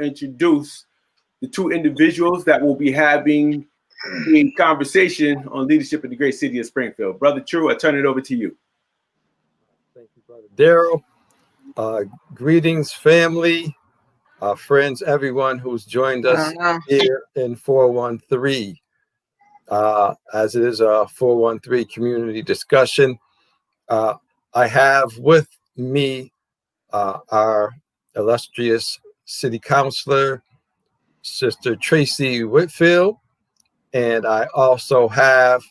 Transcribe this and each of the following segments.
introduce the two individuals that will be having a conversation on leadership in the great city of Springfield. Brother True, I turn it over to you. Thank you, Brother Daryl. Greetings, family, friends, everyone who's joined us here in 413. As it is a 413 community discussion, I have with me our illustrious city councilor, Sister Tracy Whitfield, and I also have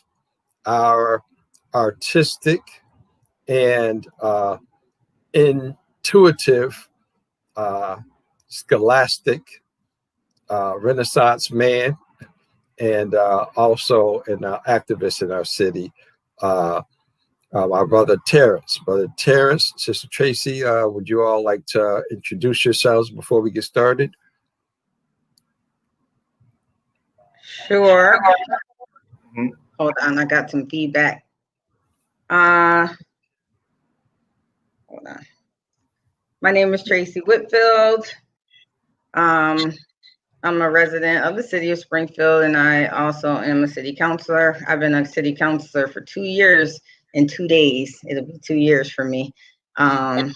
our artistic and intuitive, scholastic Renaissance man, and also an activist in our city, our brother Terrence. Brother Terrence, Sister Tracy, would you all like to introduce yourselves before we get started? Sure. Hold on, I got some feedback. Hold on. My name is Tracy Whitfield. I'm a resident of the city of Springfield, and I also am a city councilor. I've been a city councilor for 2 years and 2 days. It'll be 2 years for me. You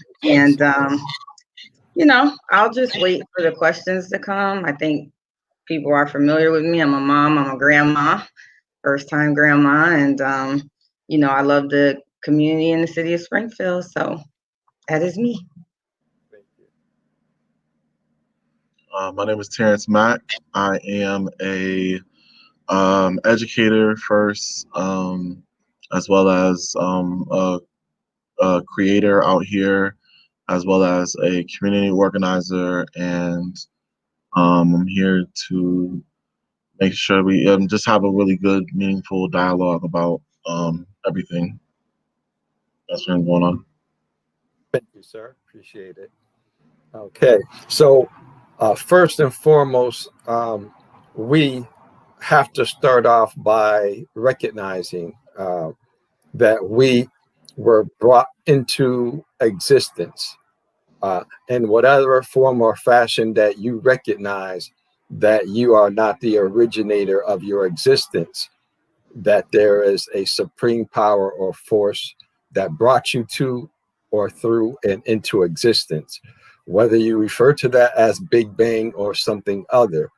know, I'll just wait for the questions to come. I think people are familiar with me. I'm a mom, I'm a grandma, first-time grandma, and you know, I love the community in the city of Springfield, so that is me. My name is Terrence Mack. I am a educator first, as well as a creator out here, as well as a community organizer, and I'm here to make sure we just have a really good, meaningful dialogue about everything that's been going on. Thank you, sir. Appreciate it. Okay, so first and foremost, we have to start off by recognizing that we were brought into existence in whatever form or fashion that you recognize that you are not the originator of your existence, that there is a supreme power or force that brought you to or through and into existence. Whether you refer to that as Big Bang or something other,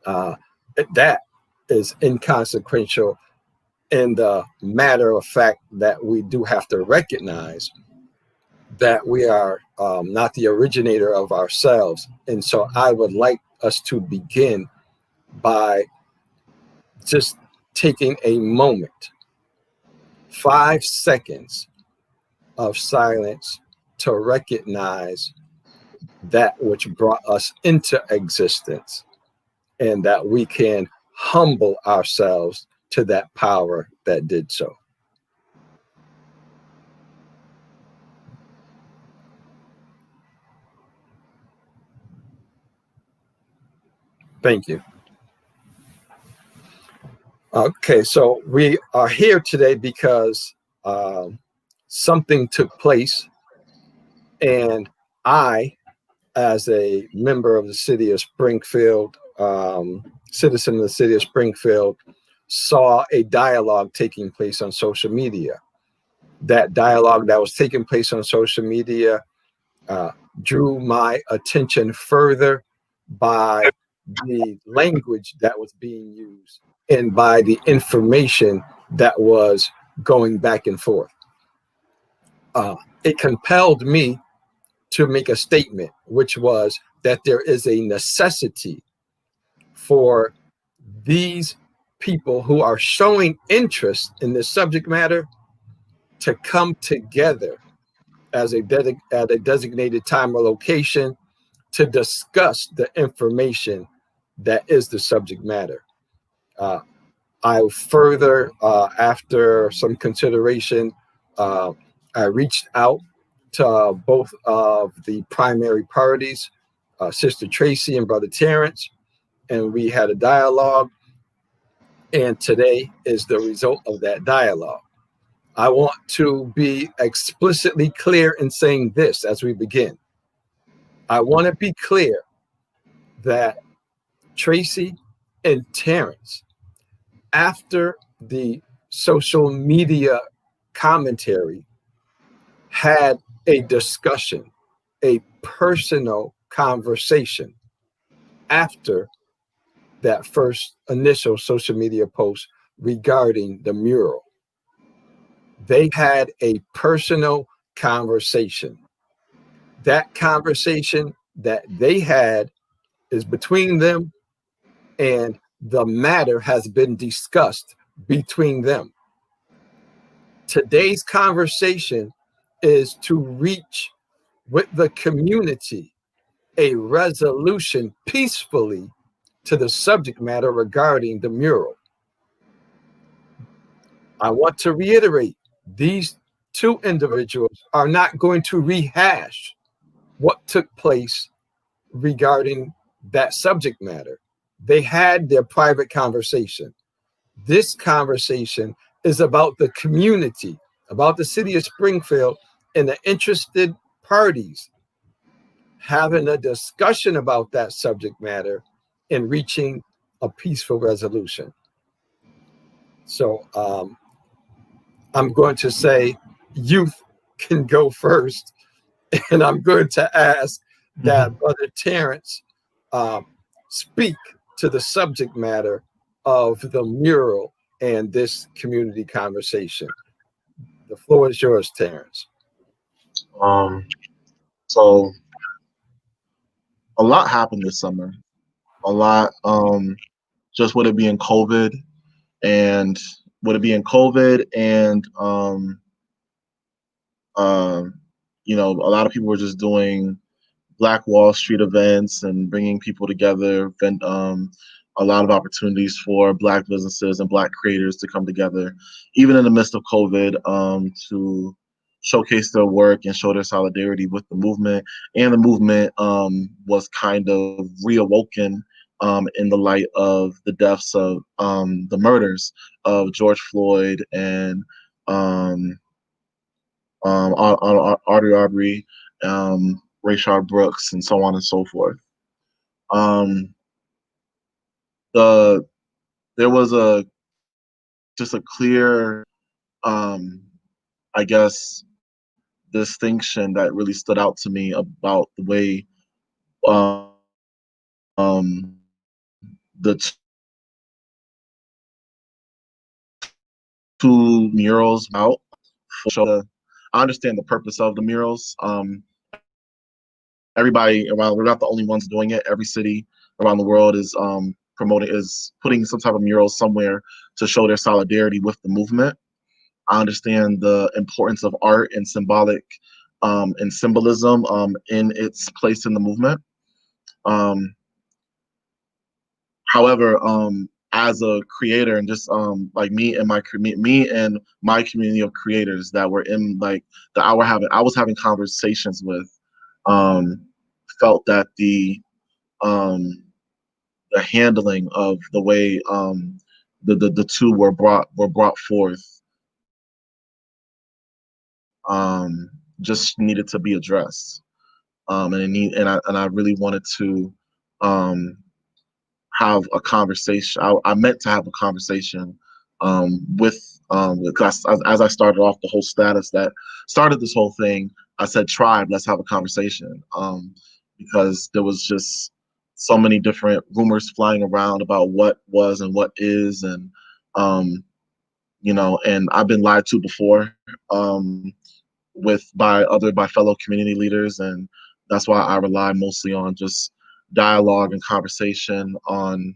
that is inconsequential in the matter of fact that we do have to recognize that we are not the originator of ourselves. And so I would like us to begin by just taking a moment, 5 seconds of silence to recognize that which brought us into existence, and that we can humble ourselves to that power that did so. Thank you. Okay, so we are here today because something took place, and I, as a member of the city of Springfield, citizen of the city of Springfield, saw a dialogue taking place on social media. That dialogue that was taking place on social media drew my attention further by the language that was being used and by the information that was going back and forth. It compelled me to make a statement, which was that there is a necessity for these people who are showing interest in this subject matter to come together as at a designated time or location to discuss the information that is the subject matter. I further, after some consideration, I reached out to both of the primary parties, Sister Tracy and Brother Terrence, and we had a dialogue, and today is the result of that dialogue. I want to be explicitly clear in saying this as we begin. I want to be clear that Tracy and Terrence, after the social media commentary, had a discussion, a personal conversation after that first initial social media post regarding the mural. They had a personal conversation. That conversation that they had is between them, and the matter has been discussed between them. Today's conversation is to reach with the community a resolution peacefully to the subject matter regarding the mural. I want to reiterate, these two individuals are not going to rehash what took place regarding that subject matter. They had their private conversation. This conversation is about the community, about the city of Springfield and the interested parties having a discussion about that subject matter and reaching a peaceful resolution. So I'm going to say youth can go first, and I'm going to ask that Brother Terrence speak to the subject matter of the mural and this community conversation. The floor is yours, Terrence. So a lot happened this summer. A lot, just with it being COVID and you know, a lot of people were just doing Black Wall Street events and bringing people together, and a lot of opportunities for Black businesses and Black creators to come together, even in the midst of COVID, to showcase their work and show their solidarity with the movement. And the movement was kind of reawoken in the light of the deaths of the murders of George Floyd and Audrey Arbery, Rayshard Brooks, and so on and so forth. There was just a clear, I guess, distinction that really stood out to me about the way the two murals out. I understand the purpose of the murals. Everybody around, we're not the only ones doing it. Every city around the world is putting some type of mural somewhere to show their solidarity with the movement. I understand the importance of art and symbolic and symbolism in its place in the movement. However, as a creator and just like me and my community of creators that were in like I was having conversations with, felt that the handling of the way the two were brought forth just needed to be addressed, and I really wanted to have a conversation. I meant to have a conversation because as I started off the whole status that started this whole thing, I said, "Tribe, let's have a conversation," because there was just so many different rumors flying around about what was and what is, and you know, and I've been lied to before by fellow community leaders, and that's why I rely mostly on just dialogue and conversation on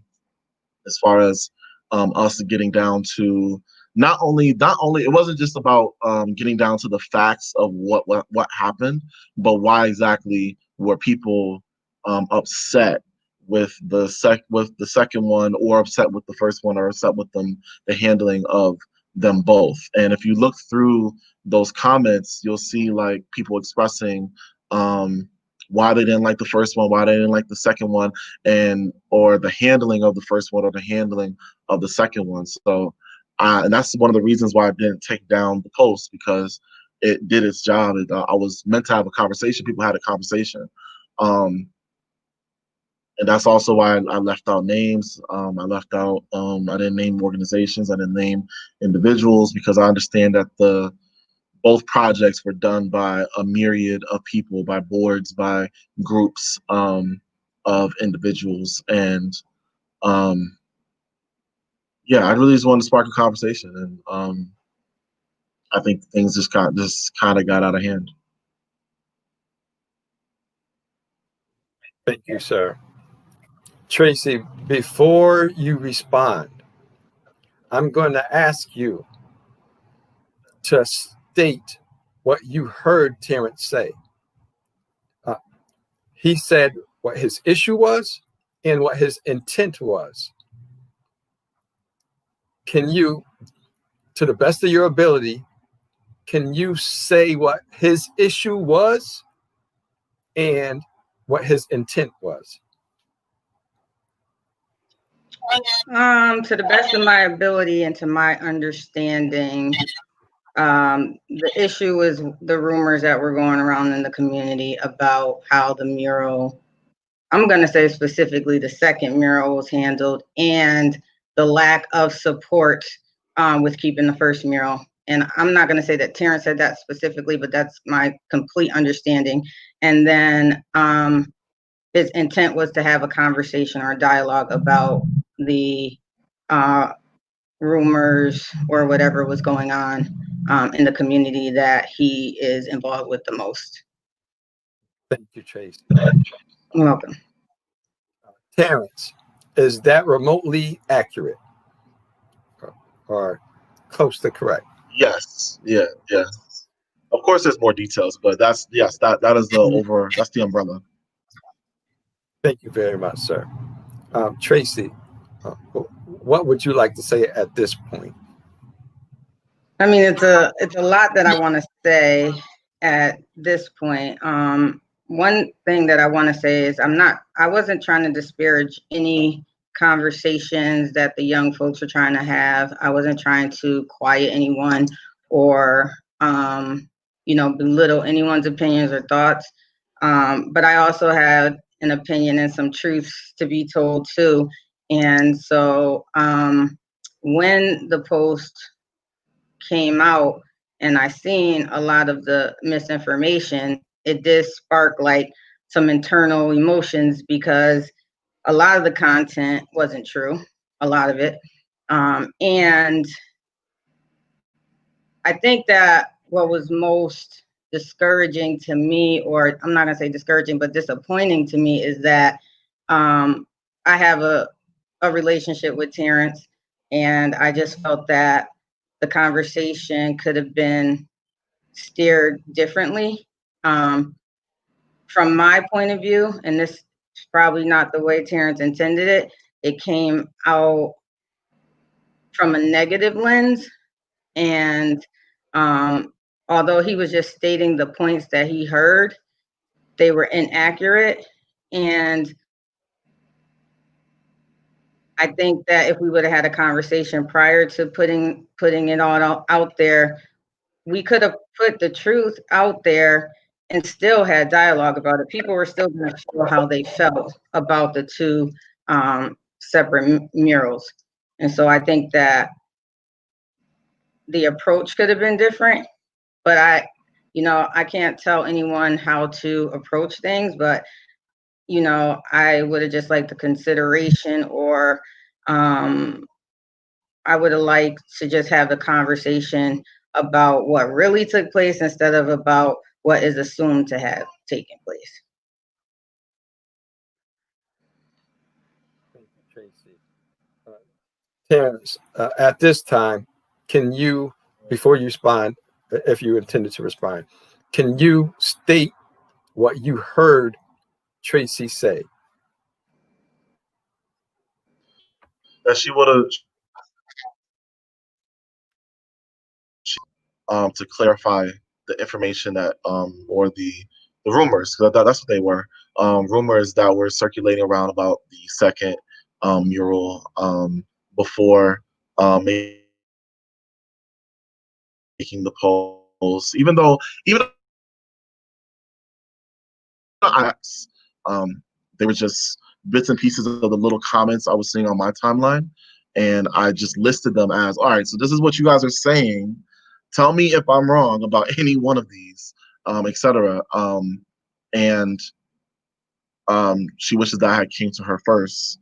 as far as us getting down to not only it wasn't just about getting down to the facts of what happened, but why exactly were people upset with the second one, or upset with the first one, or upset with the handling of them both. And if you look through those comments, you'll see like people expressing why they didn't like the first one, why they didn't like the second one, or the handling of the first one or the handling of the second one. So and that's one of the reasons why I didn't take down the post, because it did its job. I was meant to have a conversation. People had a conversation. and that's also why I left out names. I left out. I didn't name organizations. I didn't name individuals because I understand that both projects were done by a myriad of people, by boards, by groups of individuals, and yeah, I really just wanted to spark a conversation, and I think things just kind of got out of hand. Thank you, sir. Tracy, before you respond, I'm going to ask you to state what you heard Terrence say. He said what his issue was and what his intent was. Can you, to the best of your ability, can you say what his issue was and what his intent was? To the best of my ability and to my understanding, the issue is the rumors that were going around in the community about how the mural, I'm going to say specifically the second mural, was handled, and the lack of support with keeping the first mural. And I'm not going to say that Terrence said that specifically, but that's my complete understanding. And then his intent was to have a conversation or a dialogue about the rumors or whatever was going on in the community that he is involved with the most. Thank you, Tracy. You're welcome. Terrence, is that remotely accurate or close to correct? Yes, yeah. Of course, there's more details, but that is that's the umbrella. Thank you very much, sir. Tracy, what would you like to say at this point? I mean, it's a lot that I want to say at this point. One thing that I want to say is I wasn't trying to disparage any conversations that the young folks are trying to have. I wasn't trying to quiet anyone or belittle anyone's opinions or thoughts. But I also had an opinion and some truths to be told too. And so when the post came out and I seen a lot of the misinformation, it did spark like some internal emotions because a lot of the content wasn't true, a lot of it. And I think that what was most discouraging to me, or I'm not gonna say discouraging, but disappointing to me, is that I have a relationship with Terrence, and I just felt that the conversation could have been steered differently. From my point of view, and this is probably not the way Terrence intended it, it came out from a negative lens. And although he was just stating the points that he heard, they were inaccurate. And I think that if we would have had a conversation prior to putting it all out there, we could have put the truth out there and still had dialogue about it. People were still going to feel how they felt about the two separate murals. And so I think that the approach could have been different, but I can't tell anyone how to approach things, but I would have just liked the consideration, or I would have liked to just have the conversation about what really took place instead of about what is assumed to have taken place. Thank you, Tracy. Terrence, at this time, can you, before you respond, if you intended to respond, can you state what you heard Tracy say? That she would have to clarify the information that or the rumors, because that's what they were, rumors that were circulating around about the second mural before making the post, even though I, they were just bits and pieces of the little comments I was seeing on my timeline, and I just listed them as, all right, so this is what you guys are saying. Tell me if I'm wrong about any one of these, etc. And she wishes that I had came to her first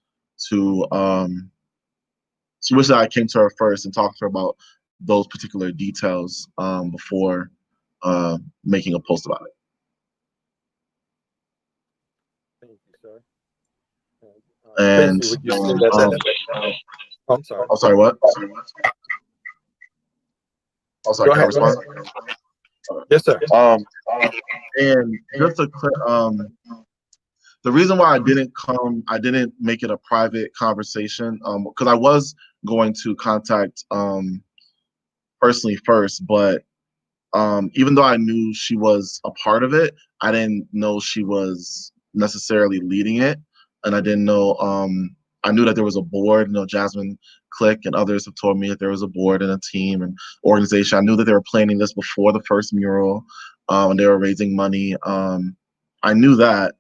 to she wished that I came to her first and talked to her about those particular details before making a post about it. Thank you, sir. And Tracy, would you say that? Oh, I'm sorry. I'm sorry, what? I'm sorry, Go can I ahead. respond? Yes, sir. And just to the reason why I didn't make it a private conversation, because I was going to contact personally first, but even though I knew she was a part of it, I didn't know she was necessarily leading it, and I didn't know. I knew that there was a board. Jasmine Click and others have told me that there was a board and a team and organization. I knew that they were planning this before the first mural, and they were raising money. I knew that,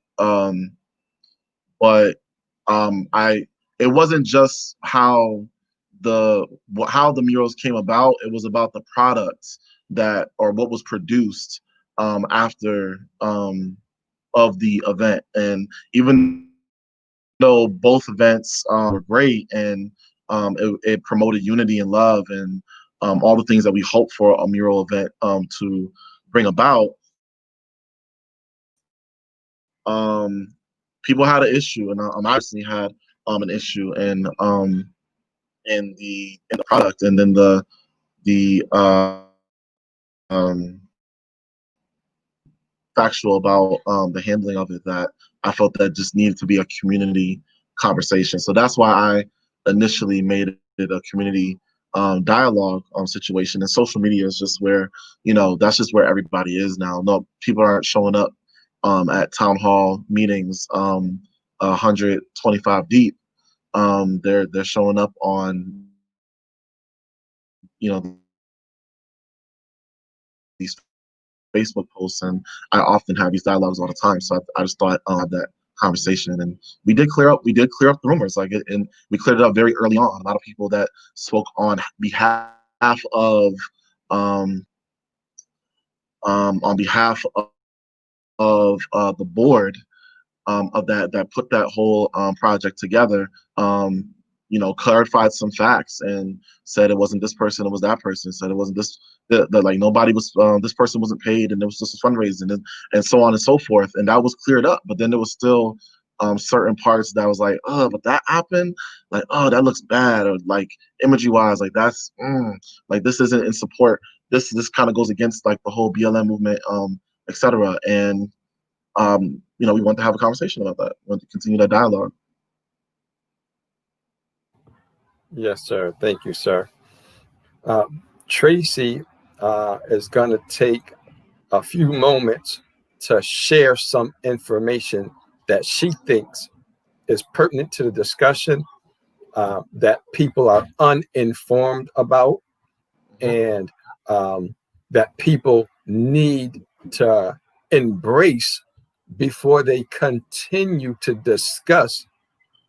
but it wasn't just how the murals came about. It was about the products that, or what was produced after of the event. And even though both events were great, and it promoted unity and love and all the things that we hope for a mural event to bring about, people had an issue, and I obviously had an issue in the product, and then the factual about the handling of it, that I felt that just needed to be a community conversation. So that's why I initially made it a community dialogue situation. And social media is just where, that's just where everybody is now. No, people aren't showing up at town hall meetings 125 deep. They're showing up on, these Facebook posts, and I often have these dialogues all the time. So I just thought that conversation, and we did clear up the rumors, and we cleared it up very early on. A lot of people that spoke on behalf of the board of that put that whole project together, clarified some facts and said it wasn't this person, it was that person. Said it wasn't this, that like nobody was, this person wasn't paid, and it was just a fundraising, and so on and so forth. And that was cleared up. But then there was still certain parts that was like, oh, but that happened, like, oh, that looks bad, or like imagery wise, like that's like this isn't in support. This kind of goes against like the whole BLM movement, etc. And we want to have a conversation about that. We want to continue that dialogue. Yes, sir. Thank you, sir. Tracy is going to take a few moments to share some information that she thinks is pertinent to the discussion, that people are uninformed about, and that people need to embrace before they continue to discuss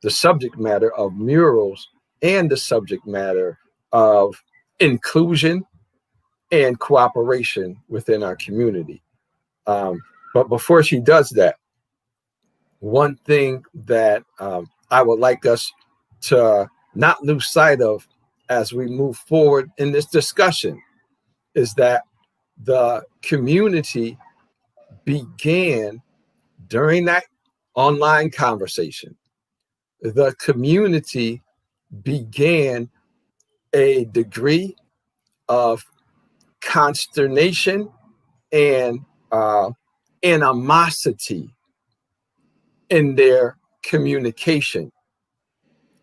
the subject matter of murals and the subject matter of inclusion and cooperation within our community. But before she does that, one thing that I would like us to not lose sight of as we move forward in this discussion is that the community began during that online conversation. The community began a degree of consternation and animosity in their communication.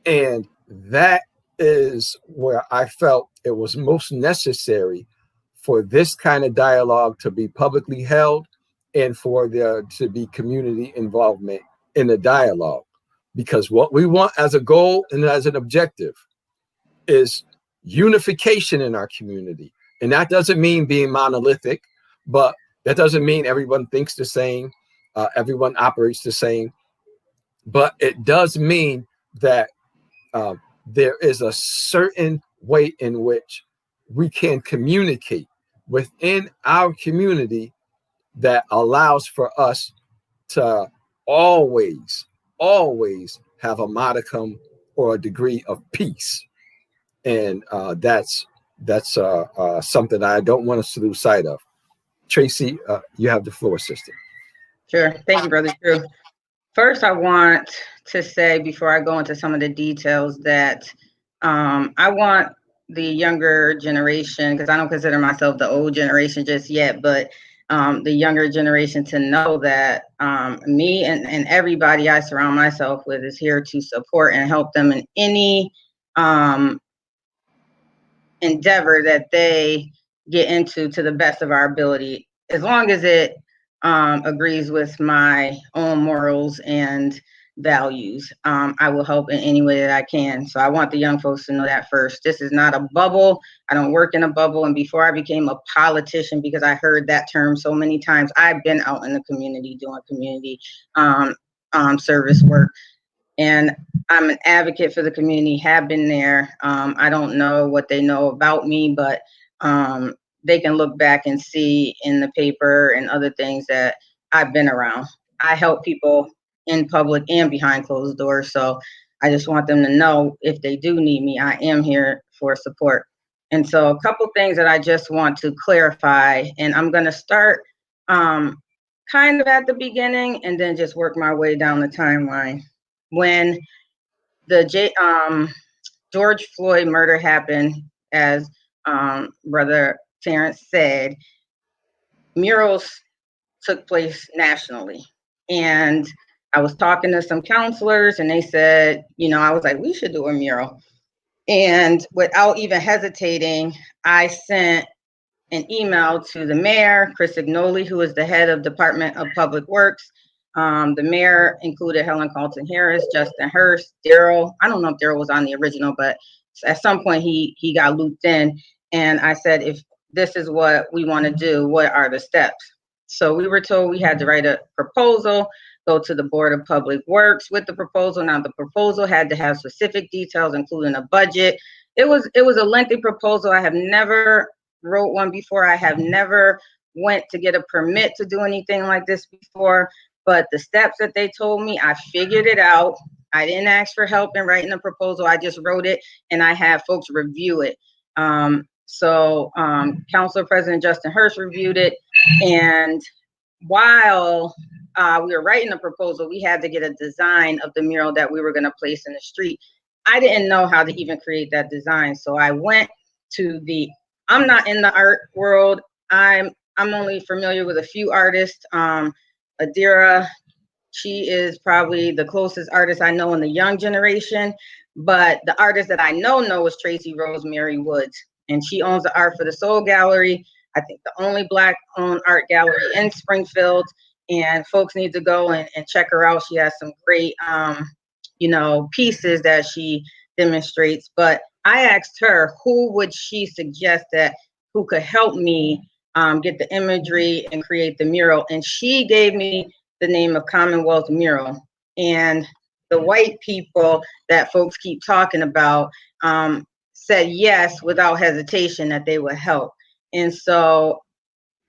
And that is where I felt it was most necessary for this kind of dialogue to be publicly held and for there to be community involvement in the dialogue. Because what we want as a goal and as an objective is unification in our community. And that doesn't mean being monolithic, but that doesn't mean everyone thinks the same, everyone operates the same. but it does mean that there is a certain way in which we can communicate within our community that allows for us to always have a modicum or a degree of peace. And that's something I don't want us to lose sight of. Tracy, you have the floor, sister. Sure. Thank you, Brother Drew. First, I want to say, before I go into some of the details, that I want the younger generation, because I don't consider myself the old generation just yet, but the younger generation to know that me and everybody I surround myself with is here to support and help them in any endeavor that they get into to the best of our ability, as long as it agrees with my own morals and values. I will help in any way that I can. So I want the young folks to know that first. This is not a bubble. I don't work in a bubble. And before I became a politician, because I heard that term so many times, I've been out in the community doing community service work. And I'm an advocate for the community, have been there. I don't know what they know about me, but they can look back and see in the paper and other things that I've been around. I help people in public and behind closed doors. So I just want them to know, if they do need me, I am here for support. And so a couple things that I just want to clarify, and I'm going to start kind of at the beginning and then just work my way down the timeline. When the George Floyd murder happened, as Brother Terrence said, murals took place nationally. And I was talking to some counselors and they said, I was like, we should do a mural. And without even hesitating, I sent an email to the mayor, Chris Ignoli, who is the head of Department of Public Works. The mayor included Helen Carlton Harris, Justin Hurst, Daryl. I don't know if Daryl was on the original, but at some point he got looped in. And I said, if this is what we want to do, what are the steps? So we were told we had to write a proposal, go to the Board of Public Works with the proposal. Now the proposal had to have specific details, including a budget. It was a lengthy proposal. I have never wrote one before. I have never went to get a permit to do anything like this before. But the steps that they told me, I figured it out. I didn't ask for help in writing the proposal. I just wrote it and I had folks review it. Council President Justin Hurst reviewed it. And while we were writing the proposal, we had to get a design of the mural that we were going to place in the street. I didn't know how to even create that design. So I went to I'm not in the art world. I'm only familiar with a few artists. Adira, she is probably the closest artist I know in the young generation, but the artist that I know is Tracy Rosemary Woods, and she owns the Art for the Soul Gallery. I think the only Black-owned art gallery in Springfield, and folks need to go and check her out. She has some great, pieces that she demonstrates. But I asked her, who would she suggest who could help me get the imagery and create the mural? And she gave me the name of Commonwealth Mural. And the white people that folks keep talking about said yes without hesitation that they would help. And so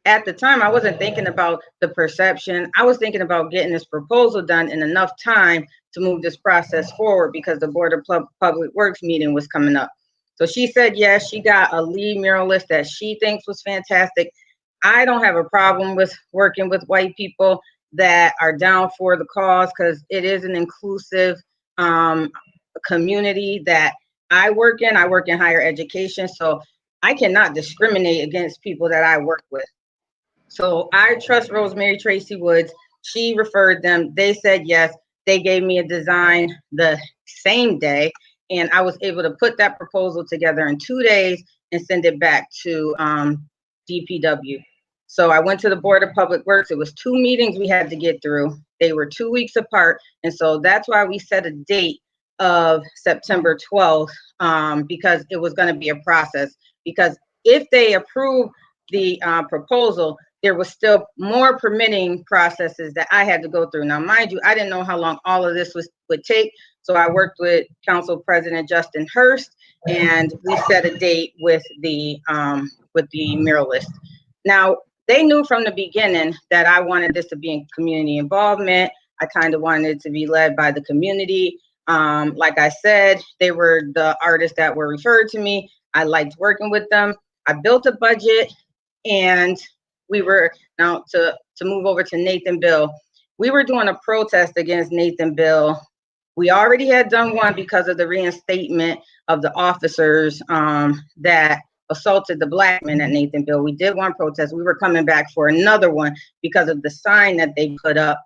at the time, I wasn't thinking about the perception. I was thinking about getting this proposal done in enough time to move this process forward, because the Board of Public Works meeting was coming up. So she said yes. She got a lead muralist that she thinks was fantastic. I don't have a problem with working with white people that are down for the cause, because it is an inclusive community that I work in. I work in higher education, so I cannot discriminate against people that I work with. So I trust Rosemary Tracy Woods. She referred them. They said yes. They gave me a design the same day, and I was able to put that proposal together in 2 days and send it back to DPW. So I went to the Board of Public Works. It was 2 meetings we had to get through. They were 2 weeks apart. And so that's why we set a date of September 12th, because it was going to be a process. Because if they approve the proposal, there was still more permitting processes that I had to go through. Now, mind you, I didn't know how long all of this would take. So I worked with Council President Justin Hurst, and we set a date with the muralist. Now, they knew from the beginning that I wanted this to be in community involvement. I kind of wanted it to be led by the community. Like I said, they were the artists that were referred to me. I liked working with them. I built a budget, and we were, now to move over to Nathan Bill, we were doing a protest against Nathan Bill. We already had done one because of the reinstatement of the officers that assaulted the black men at Nathan Bill. We did one protest. We were coming back for another one because of the sign that they put up.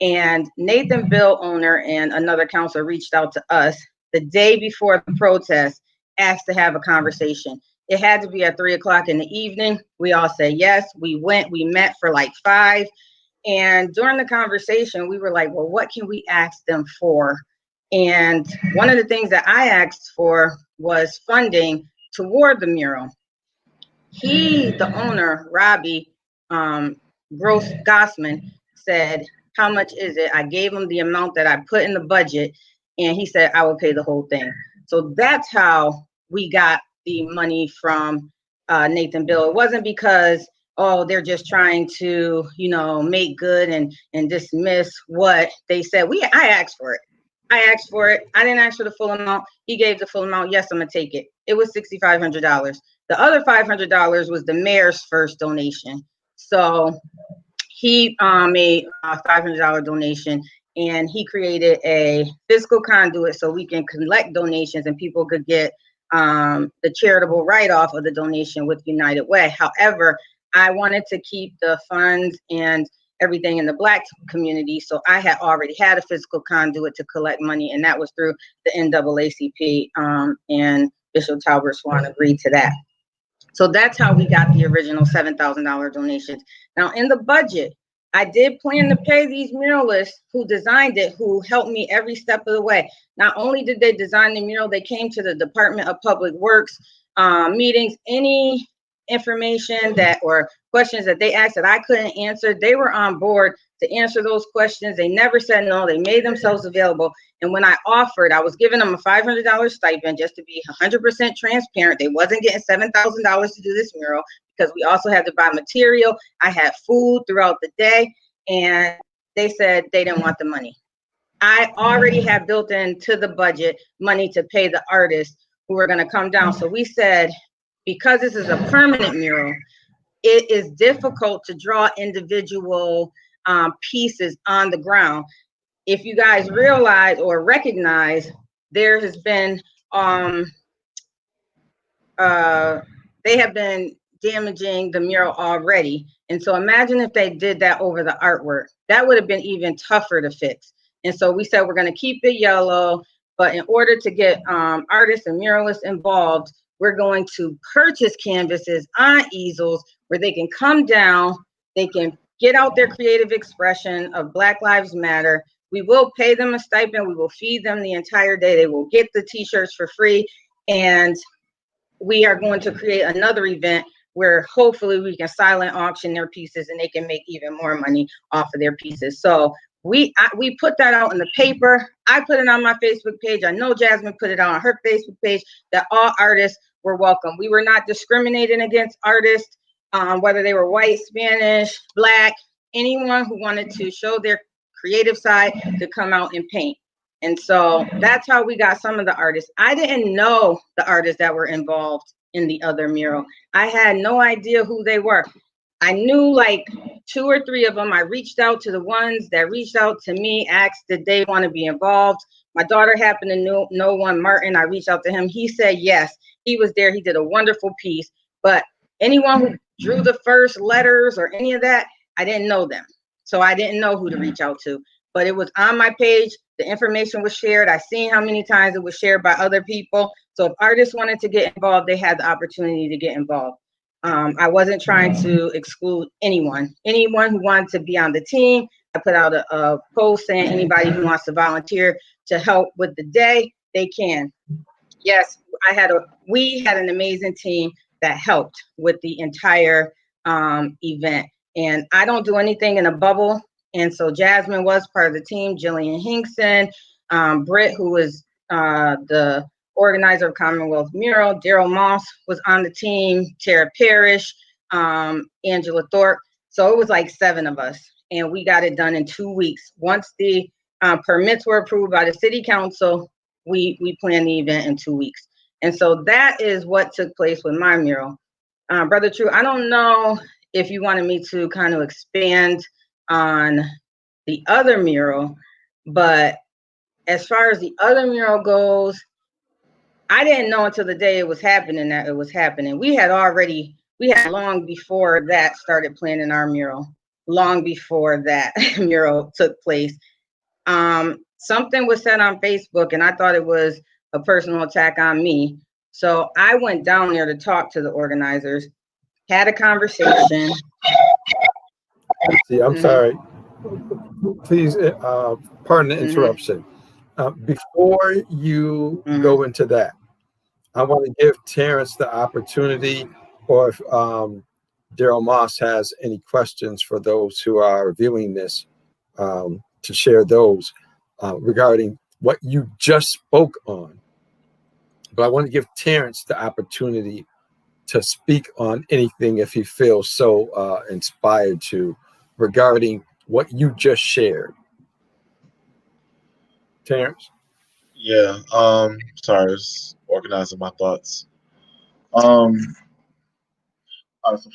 And Nathan Bill owner and another counselor reached out to us the day before the protest, asked to have a conversation. It had to be at 3 o'clock in the evening. We all said yes. We went, we met for like 5. And during the conversation, we were like, well, what can we ask them for? And one of the things that I asked for was funding toward the mural. He, the owner, Robbie Gross Gossman, said, how much is it? I gave him the amount that I put in the budget, and he said, I will pay the whole thing. So that's how we got the money from Nathan Bill. It wasn't because, oh, they're just trying to, you know, make good and dismiss what they said. I asked for it. I asked for it. I didn't ask for the full amount. He gave the full amount. Yes, I'm gonna take it. It was $6,500. The other $500 was the mayor's first donation. So he made a $500 donation, and he created a fiscal conduit so we can collect donations and people could get the charitable write-off of the donation with United Way. However, I wanted to keep the funds and everything in the Black community, so I had already had a fiscal conduit to collect money, and that was through the NAACP, and Bishop Talbert Swan agreed to that. So that's how we got the original $7,000 donations. Now, in the budget, I did plan to pay these muralists who designed it, who helped me every step of the way. Not only did they design the mural, they came to the Department of Public Works meetings. Any information that or questions that they asked that I couldn't answer, they were on board to answer those questions. They never said no. They made themselves available. And when I offered, I was giving them a $500 stipend just to be 100% transparent. They wasn't getting $7,000 to do this mural because we also had to buy material. I had food throughout the day, and they said they didn't want the money. I already had built into the budget money to pay the artists who were going to come down. So we said, because this is a permanent mural, it is difficult to draw individual pieces on the ground. If you guys realize or recognize, there has been, they have been damaging the mural already. And so imagine if they did that over the artwork. That would have been even tougher to fix. And so we said, we're going to keep it yellow, but in order to get artists and muralists involved, we're going to purchase canvases on easels where they can come down, they can get out their creative expression of Black Lives Matter. We will pay them a stipend. We will feed them the entire day. They will get the t-shirts for free. And we are going to create another event where hopefully we can silent auction their pieces and they can make even more money off of their pieces. So we put that out in the paper. I put it on my Facebook page. I know Jasmine put it on her Facebook page that all artists were welcome. We were not discriminating against artists, whether they were white, Spanish, Black, anyone who wanted to show their creative side to come out and paint. And so that's how we got some of the artists. I didn't know the artists that were involved in the other mural. I had no idea who they were. I knew like 2 or 3 of them. I reached out to the ones that reached out to me, asked did they want to be involved. My daughter happened to know one, Martin. I reached out to him. He said yes. He was there. He did a wonderful piece. But anyone who drew the first letters or any of that, I didn't know them. So I didn't know who to reach out to. But it was on my page. The information was shared. I seen how many times it was shared by other people. So if artists wanted to get involved, they had the opportunity to get involved. I wasn't trying to exclude anyone. Anyone who wanted to be on the team, I put out a post saying anybody who wants to volunteer to help with the day, they can. Yes, we had an amazing team that helped with the entire event. And I don't do anything in a bubble. And so Jasmine was part of the team, Jillian Hinkson, Britt, who was the organizer of Commonwealth Mural, D.Moss was on the team, Tara Parrish, Angela Thorpe. So it was like 7 of us, and we got it done in 2 weeks. Once the permits were approved by the city council, we planned the event in 2 weeks. And so that is what took place with my mural. Brother True, I don't know if you wanted me to kind of expand on the other mural, but as far as the other mural goes, I didn't know until the day it was happening that it was happening. We had long before that started planning our mural, long before that mural took place. Something was said on Facebook, and I thought it was a personal attack on me. So I went down there to talk to the organizers, had a conversation. See, I'm sorry. Please, pardon the interruption. Before you go into that, I want to give Terrence the opportunity, or if D.Moss has any questions for those who are viewing this, to share those regarding what you just spoke on. But I want to give Terrence the opportunity to speak on anything if he feels so inspired to, regarding what you just shared. Terrence? Yeah, sorry, just organizing my thoughts. So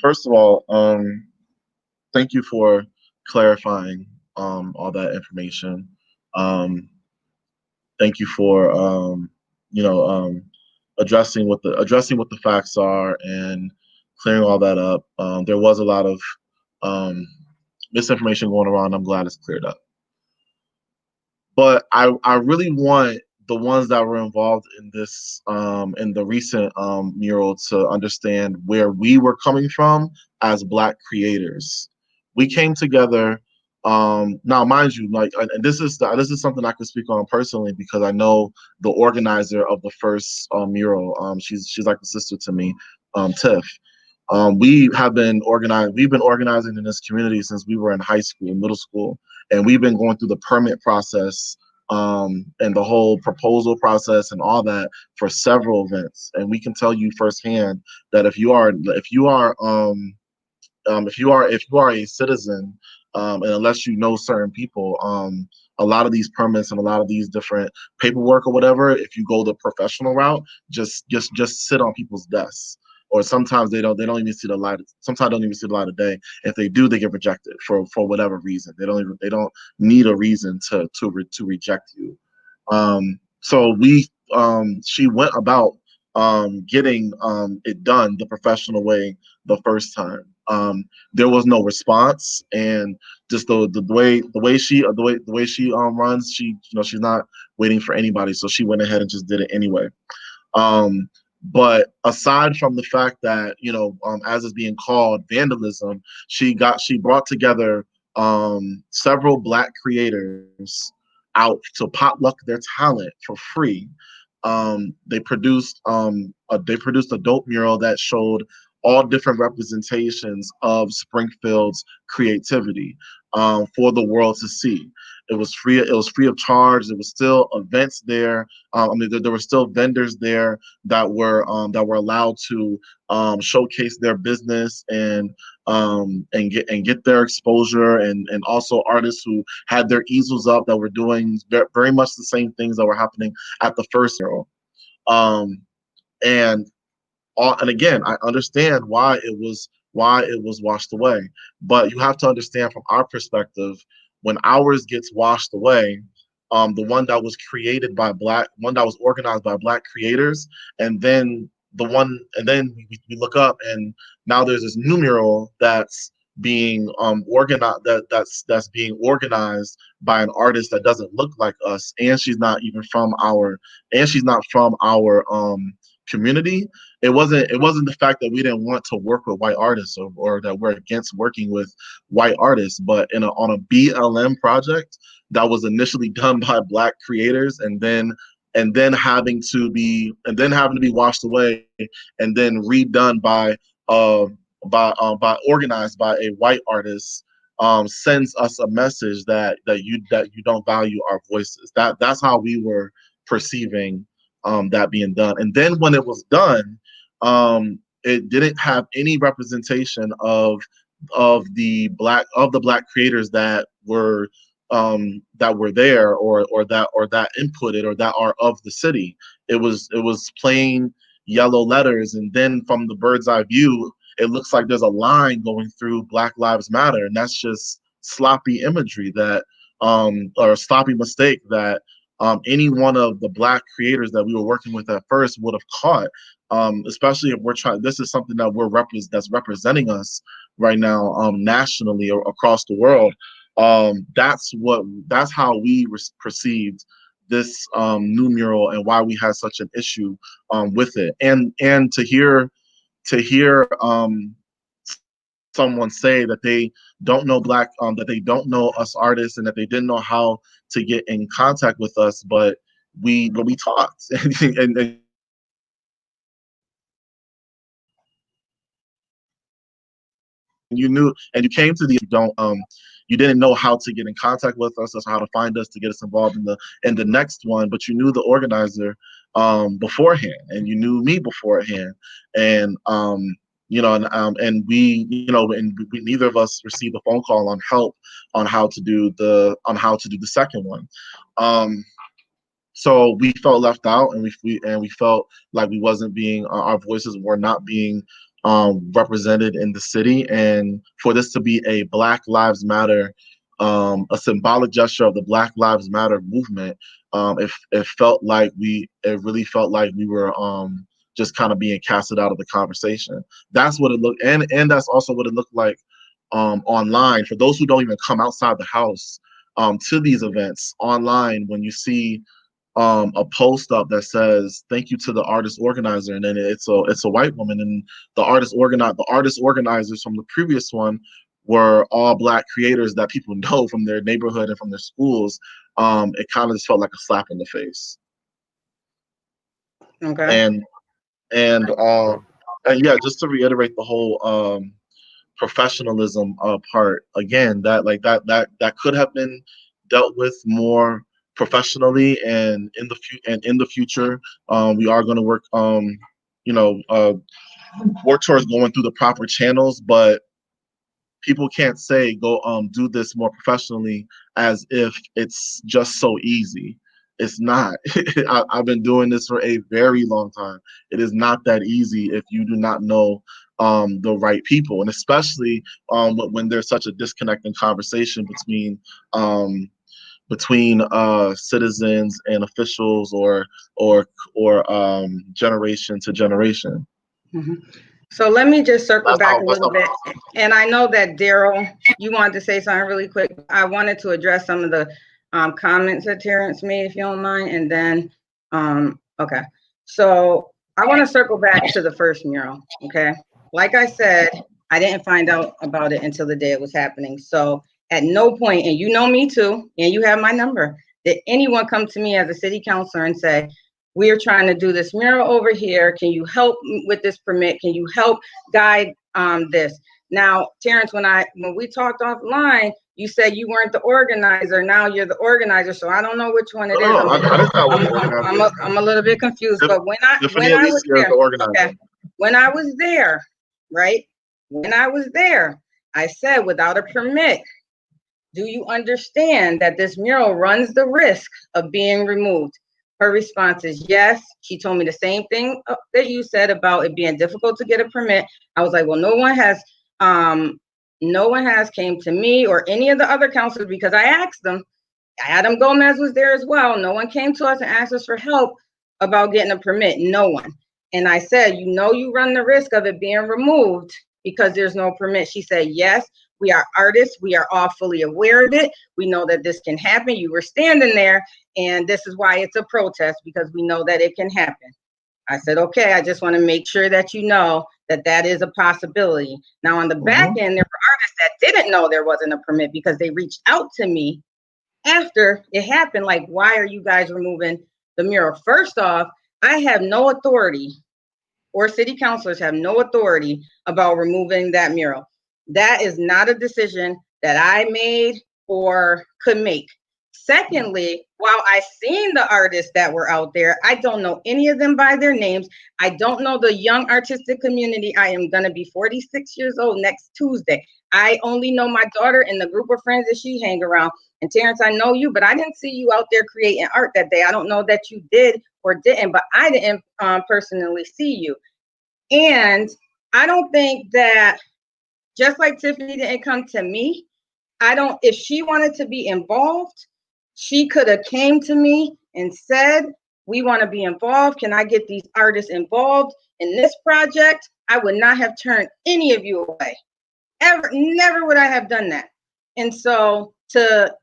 first of all, thank you for clarifying all that information. Thank you for addressing what the facts are and clearing all that up. There was a lot of misinformation going around. I'm glad it's cleared up. But I really want the ones that were involved in this in the recent mural to understand where we were coming from as Black creators. We came together. Now, mind you, like, and this is something I could speak on personally because I know the organizer of the first mural. She's like a sister to me, Tiff. We've been organizing in this community since we were in high school, middle school, and we've been going through the permit process and the whole proposal process and all that for several events. And we can tell you firsthand that if you are a citizen, and unless you know certain people, a lot of these permits and a lot of these different paperwork or whatever, if you go the professional route, just sit on people's desks. Or sometimes they don't even see the light. Sometimes don't even see the light of day. If they do, they get rejected for whatever reason. They don't need a reason to reject you. So she went about getting it done the professional way the first time. There was no response, and just the way she runs, she's not waiting for anybody. So she went ahead and just did it anyway. But aside from the fact that, as is being called vandalism, she brought together several Black creators out to potluck their talent for free. They produced a dope mural that showed all different representations of Springfield's creativity for the world to see. It was free of charge. There was still events there. There were still vendors there that were allowed to showcase their business and get their exposure, and also artists who had their easels up that were doing very much the same things that were happening at the first mural. And again, I understand why it was washed away, but you have to understand from our perspective, when ours gets washed away, the one that was organized by Black creators, and then we look up and now there's this new mural that's being organized that's being organized by an artist that doesn't look like us, and she's not from our community. It wasn't the fact that we didn't want to work with white artists or that we're against working with white artists, but on a BLM project that was initially done by Black creators and then having to be washed away and then redone by organized by a white artist sends us a message that you don't value our voices. That's how we were perceiving that being done. And then when it was done, it didn't have any representation of the black creators that were there or that inputted or that are of the city. It was plain yellow letters, and then from the bird's eye view, it looks like there's a line going through Black Lives Matter, and that's just sloppy imagery that or a sloppy mistake that any one of the Black creators that we were working with at first would have caught. Especially if we're trying, this is something that that's representing us right now nationally or across the world. That's how we perceived this new mural and why we had such an issue with it. And to hear someone say that they don't know that they don't know us artists and that they didn't know how to get in contact with us, but we talked and you knew, and you came to the you didn't know how to get in contact with us or how to find us to get us involved in the next one, but you knew the organizer beforehand, and you knew me beforehand, and and we neither of us received a phone call on help on how to do the second one. So we felt left out, and we felt like we wasn't being our voices were not being represented in the city. And for this to be a Black Lives Matter, a symbolic gesture of the Black Lives Matter movement, it really felt like we were just kind of being casted out of the conversation. That's what it looked, and that's also what it looked like online. For those who don't even come outside the house to these events, online, when you see a post up that says "Thank you to the artist organizer," and then it's a white woman, and the artist organizers from the previous one were all Black creators that people know from their neighborhood and from their schools. It kind of just felt like a slap in the face. Okay. And yeah, just to reiterate the whole professionalism part again, that could have been dealt with more professionally, and in the future, we are going to work work towards going through the proper channels, but people can't say go do this more professionally as if it's just so easy. It's not. I've been doing this for a very long time. It is not that easy if you do not know the right people, and especially when there's such a disconnecting conversation between citizens and officials or generation to generation. Mm-hmm. So let me just circle That's back how- a little bit. And I know that Daryl, you wanted to say something really quick. I wanted to address some of the comments that Terrence made, if you don't mind. And then, okay. So I want to circle back to the first mural, okay? Like I said, I didn't find out about it until the day it was happening. So at no point, and you know me too, and you have my number, did anyone come to me as a city councilor and say, we are trying to do this mural over here. Can you help with this permit? Can you help guide this? Now, Terrence, when we talked offline, you said you weren't the organizer. Now you're the organizer. So I don't know which one it is. I'm a little bit confused. But when I was there, okay, when I was there, right? When I was there, I said, without a permit, do you understand that this mural runs the risk of being removed? Her response is yes. She told me the same thing that you said about it being difficult to get a permit. I was like, well, no one has came to me or any of the other counselors, because I asked them. Adam Gomez was there as well. No one came to us and asked us for help about getting a permit. No one. And I said, you run the risk of it being removed because there's no permit. She said, yes, we are artists. We are all fully aware of it. We know that this can happen. You were standing there, and this is why it's a protest, because we know that it can happen. I said, okay, I just want to make sure that you know that that is a possibility. Now, on the back end, there were artists that didn't know there wasn't a permit because they reached out to me after it happened. Like, why are you guys removing the mural? First off, I have no authority or city councilors have no authority about removing that mural. That is not a decision that I made or could make. Secondly, while I seen the artists that were out there, I don't know any of them by their names. I don't know the young artistic community. I am going to be 46 years old next Tuesday. I only know my daughter and the group of friends that she hang around. And Terrence, I know you, but I didn't see you out there creating art that day. I don't know that you did or didn't, but I didn't personally see you. And I don't think that, just like Tiffany didn't come to me, if she wanted to be involved, she could have came to me and said, we want to be involved. Can I get these artists involved in this project? I would not have turned any of you away. Ever, never would I have done that. And so to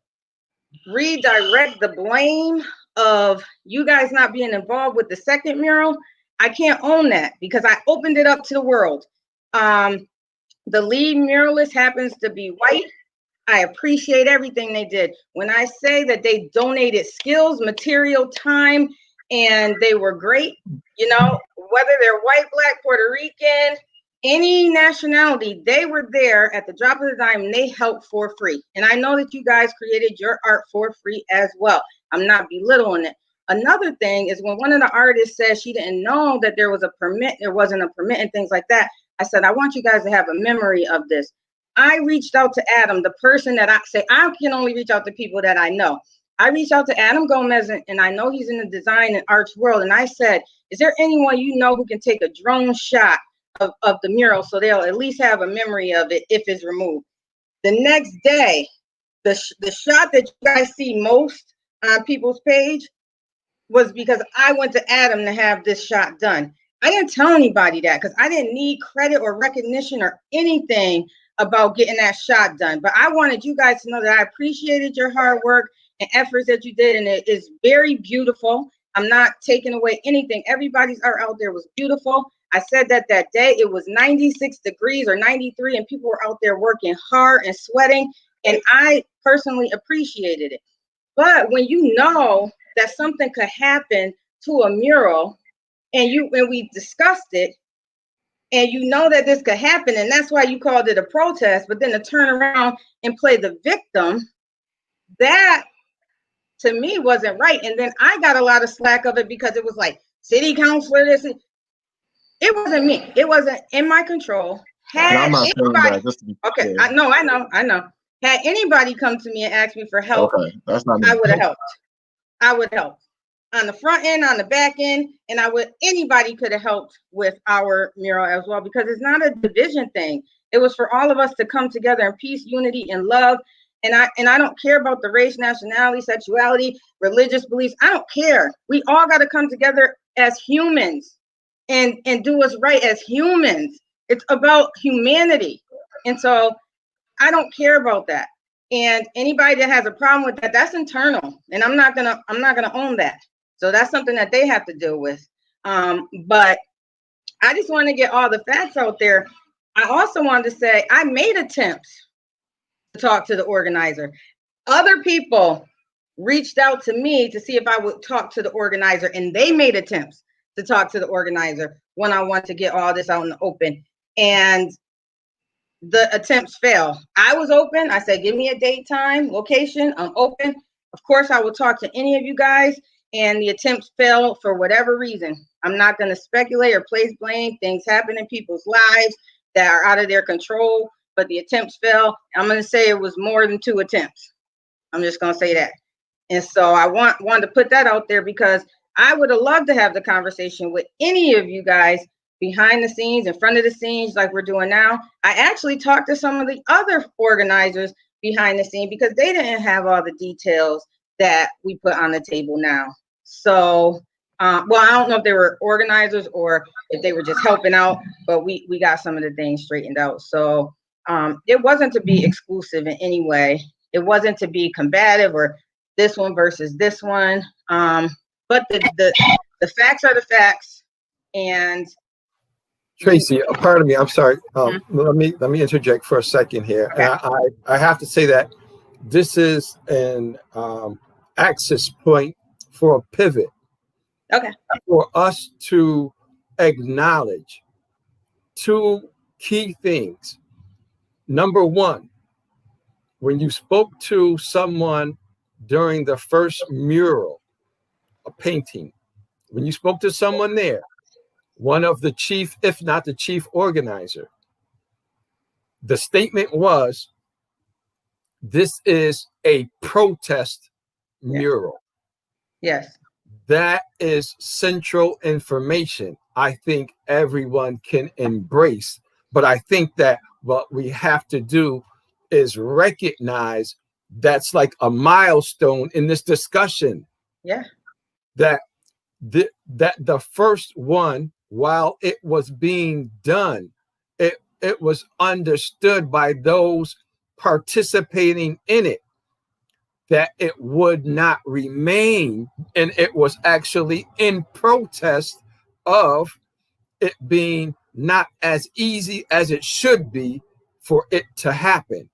redirect the blame of you guys not being involved with the second mural, I can't own that because I opened it up to the world. The lead muralist happens to be white. I appreciate everything they did. When I say that they donated skills, material, time, and they were great, you know, whether they're white, black, Puerto Rican, any nationality, they were there at the drop of the dime and they helped for free. And I know that you guys created your art for free as well. I'm not belittling it. Another thing is when one of the artists said she didn't know that there was a permit, there wasn't a permit and things like that, I said, I want you guys to have a memory of this. I reached out to Adam, the person that I say, I can only reach out to people that I know. I reached out to Adam Gomez, and I know he's in the design and arts world. And I said, is there anyone you know who can take a drone shot of the mural so they'll at least have a memory of it if it's removed? The next day, the shot that you guys see most on people's page was because I went to Adam to have this shot done. I didn't tell anybody that because I didn't need credit or recognition or anything about getting that shot done. But I wanted you guys to know that I appreciated your hard work and efforts that you did. And it is very beautiful. I'm not taking away anything. Everybody's art out there was beautiful. I said that day. It was 96 degrees or 93 and people were out there working hard and sweating. And I personally appreciated it. But when you know that something could happen to a mural and we discussed it, and you know that this could happen, and that's why you called it a protest, but then to turn around and play the victim, that to me wasn't right. And then I got a lot of slack of it because it was like city councilor this. It wasn't me. It wasn't in my control. I'm not saying that, just to be okay, clear. I know. Had anybody come to me and asked me for help, okay, that's not me. I would have helped. I would help. On the front end, on the back end, and anybody could have helped with our mural as well, because it's not a division thing. It was for all of us to come together in peace, unity, and love. And I don't care about the race, nationality, sexuality, religious beliefs. I don't care. We all got to come together as humans and do what's right as humans. It's about humanity. And so I don't care about that. And anybody that has a problem with that, that's internal. And I'm not gonna own that. So that's something that they have to deal with. But I just want to get all the facts out there. I also wanted to say I made attempts to talk to the organizer. Other people reached out to me to see if I would talk to the organizer, and they made attempts to talk to the organizer when I want to get all this out in the open. And the attempts fail. I was open. I said, give me a date, time, location. I'm open. Of course, I will talk to any of you guys. And the attempts failed for whatever reason. I'm not going to speculate or place blame. Things happen in people's lives that are out of their control, but the attempts failed. I'm going to say it was more than 2 attempts. I'm just going to say that. And so I wanted to put that out there because I would have loved to have the conversation with any of you guys behind the scenes, in front of the scenes, like we're doing now. I actually talked to some of the other organizers behind the scene because they didn't have all the details that we put on the table now. So, well, I don't know if they were organizers or if they were just helping out, but we got some of the things straightened out. So it wasn't to be exclusive in any way. It wasn't to be combative or this one versus this one. But the facts are the facts. And Tracy, pardon me, I'm sorry. Let me interject for a second here. Okay. And I have to say that this is an access point for a pivot. Okay. For us to acknowledge two key things. Number one, when you spoke to someone during the first mural, a painting, when you spoke to someone there, one of the chief, if not the chief organizer, the statement was, this is a protest mural. Yes. That is central information I think everyone can embrace. But I think that what we have to do is recognize that's like a milestone in this discussion. Yeah. That the first one, while it was being done, it was understood by those participating in it that it would not remain, and it was actually in protest of it being not as easy as it should be for it to happen.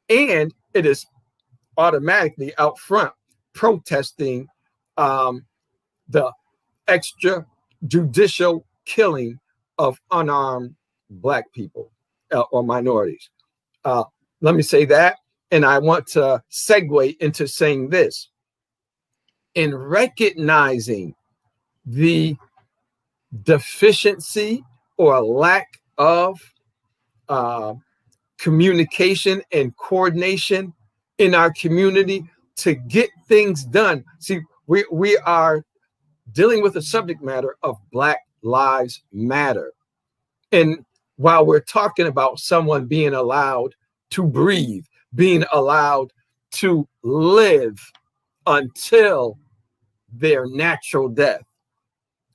And it is automatically out front protesting the extrajudicial killing of unarmed Black people or minorities. Let me say that. And I want to segue into saying this. In recognizing the deficiency or lack of communication and coordination in our community to get things done. See, we are dealing with the subject matter of Black Lives Matter. And while we're talking about someone being allowed to breathe, being allowed to live until their natural death,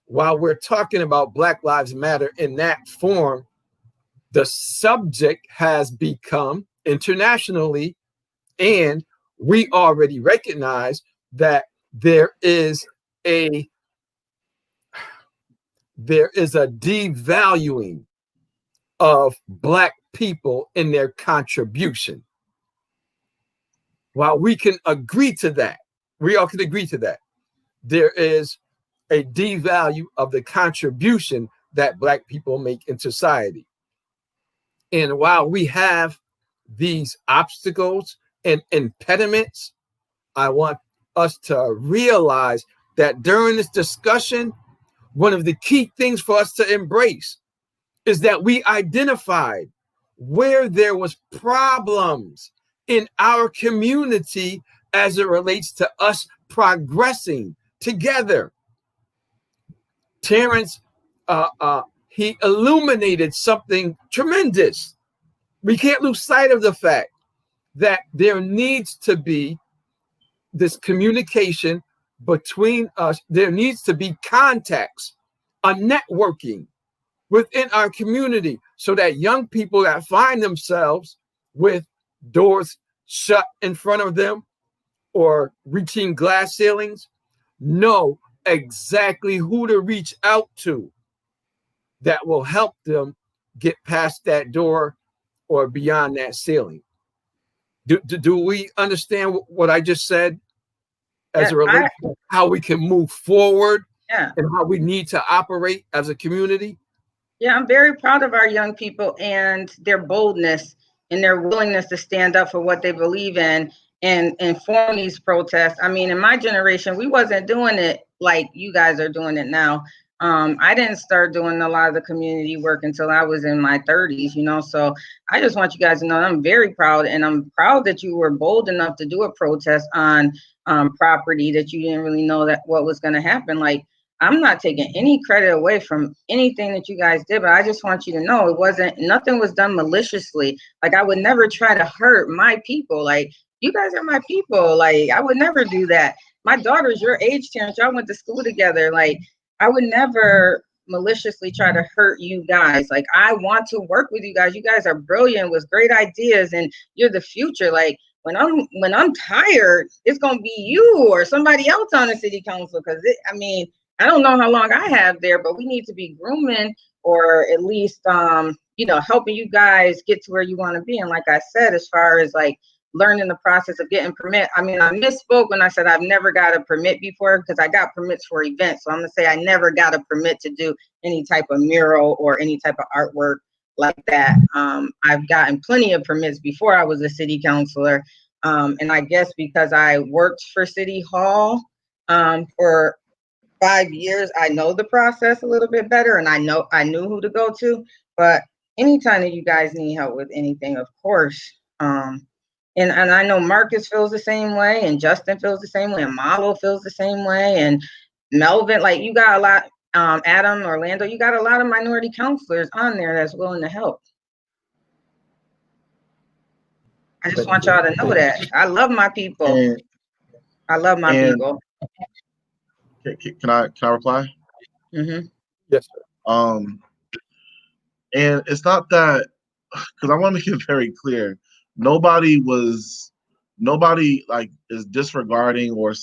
while we're talking about Black Lives Matter in that form, the subject has become internationally, and we already recognize that there is a devaluing of Black people in their contribution. While we can agree to that, we all can agree to that, there is a devalue of the contribution that Black people make in society. And while we have these obstacles and impediments, I want us to realize that during this discussion, one of the key things for us to embrace is that we identified where there was problems in our community as it relates to us progressing together. Terrence, he illuminated something tremendous. We can't lose sight of the fact that there needs to be this communication between us. There needs to be contacts, a networking within our community so that young people that find themselves with doors shut in front of them or reaching glass ceilings know exactly who to reach out to that will help them get past that door or beyond that ceiling. Do we understand what I just said as it relates to how we can move forward and how we need to operate as a community? Yeah, I'm very proud of our young people and their boldness and their willingness to stand up for what they believe in and form these protests. I mean, in my generation, we wasn't doing it like you guys are doing it now. I didn't start doing a lot of the community work until I was in my 30s, you know, so I just want you guys to know I'm very proud, and I'm proud that you were bold enough to do a protest on property that you didn't really know that what was going to happen. Like, I'm not taking any credit away from anything that you guys did, but I just want you to know nothing was done maliciously. Like, I would never try to hurt my people. Like, you guys are my people. Like, I would never do that. My daughter's your age, Terrence. Y'all went to school together. Like, I would never maliciously try to hurt you guys. Like, I want to work with you guys. You guys are brilliant with great ideas, and you're the future. Like, when I'm tired, it's gonna be you or somebody else on the city council. Because I don't know how long I have there, but we need to be grooming or at least helping you guys get to where you want to be. And like I said, as far as like learning the process of getting permit. I mean, I misspoke when I said I've never got a permit before, because I got permits for events. So I'm gonna say I never got a permit to do any type of mural or any type of artwork like that. I've gotten plenty of permits before I was a city councilor. And I guess because I worked for City Hall for 5 years, I know the process a little bit better, and I knew who to go to. But anytime that you guys need help with anything, of course. And I know Marcus feels the same way, and Justin feels the same way, and Malo feels the same way, and Melvin, like, you got a lot, Adam, Orlando, you got a lot of minority counselors on there that's willing to help. I just want y'all to know that. I love my people. I love my people. Can I reply? Mm-hmm. Yes, sir. And it's not that, because I want to make it very clear, nobody like is disregarding or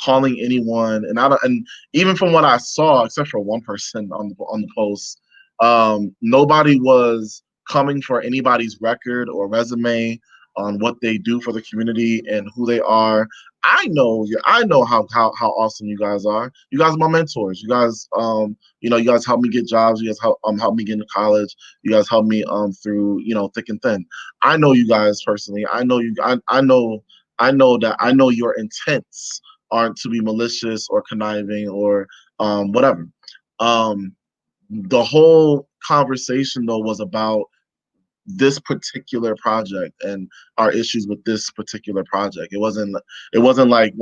calling anyone, and even from what I saw, except for one person on the post, nobody was coming for anybody's record or resume on what they do for the community and who they are. I know how awesome you guys are. You guys are my mentors. You guys, you guys helped me get jobs. You guys helped me get into college. You guys helped me through thick and thin. I know you guys personally. I know your intents aren't to be malicious or conniving or whatever. The whole conversation though was about this particular project and our issues with this particular project. It wasn't like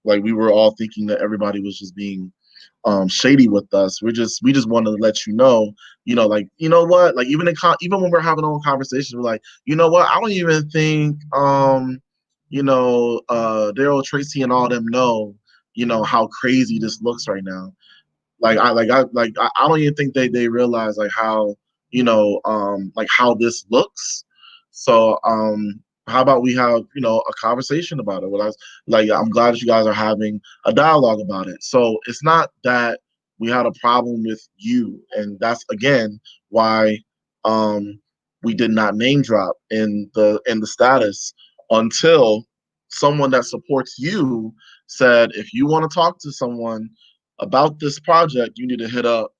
we were all thinking that everybody was just being shady with us. We just wanted to let you know, like, you know what, like, even when we're having our own conversations, we're like, you know what, I don't even think Daryl, Tracy, and all them know how crazy this looks right now. I don't even think they realize like how like how this looks. So how about we have a conversation about it? I'm glad that you guys are having a dialogue about it. So it's not that we had a problem with you, and that's again why we did not name drop in the status until someone that supports you said, if you want to talk to someone about this project, you need to hit up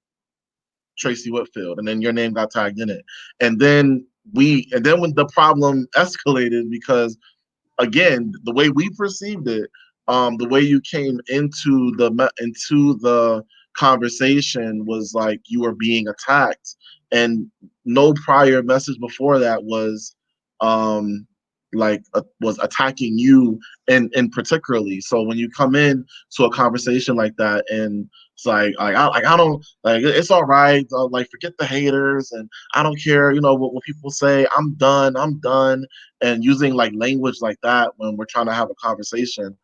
Tracy Whitfield, and then your name got tagged in it. And then when the problem escalated, because again, the way we perceived it, the way you came into the conversation was like you were being attacked, and no prior message before that was was attacking you and particularly. So when you come in to a conversation like that, and it's I don't, like, it's all right, like, forget the haters and I don't care what people say, I'm done, and using like language like that when we're trying to have a conversation,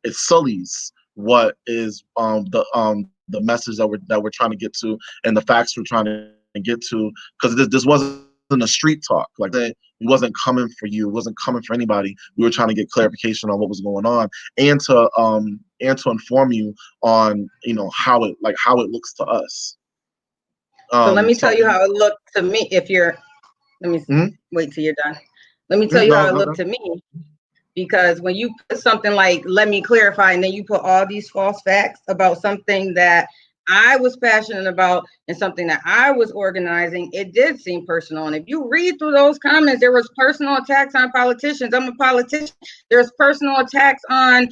it sullies what is the message that we're trying to get to, and the facts we're trying to get to, because this wasn't a street talk. Like, it wasn't coming for you, it wasn't coming for anybody. We were trying to get clarification on what was going on, and to inform you on how it looks to us. So let me tell you how it looked to me. Wait till you're done. Let me tell you how it looked to me. Because when you put something like, let me clarify, and then you put all these false facts about something that I was passionate about and something that I was organizing, it did seem personal. And if you read through those comments, there was personal attacks on politicians. I'm a politician. There's personal attacks on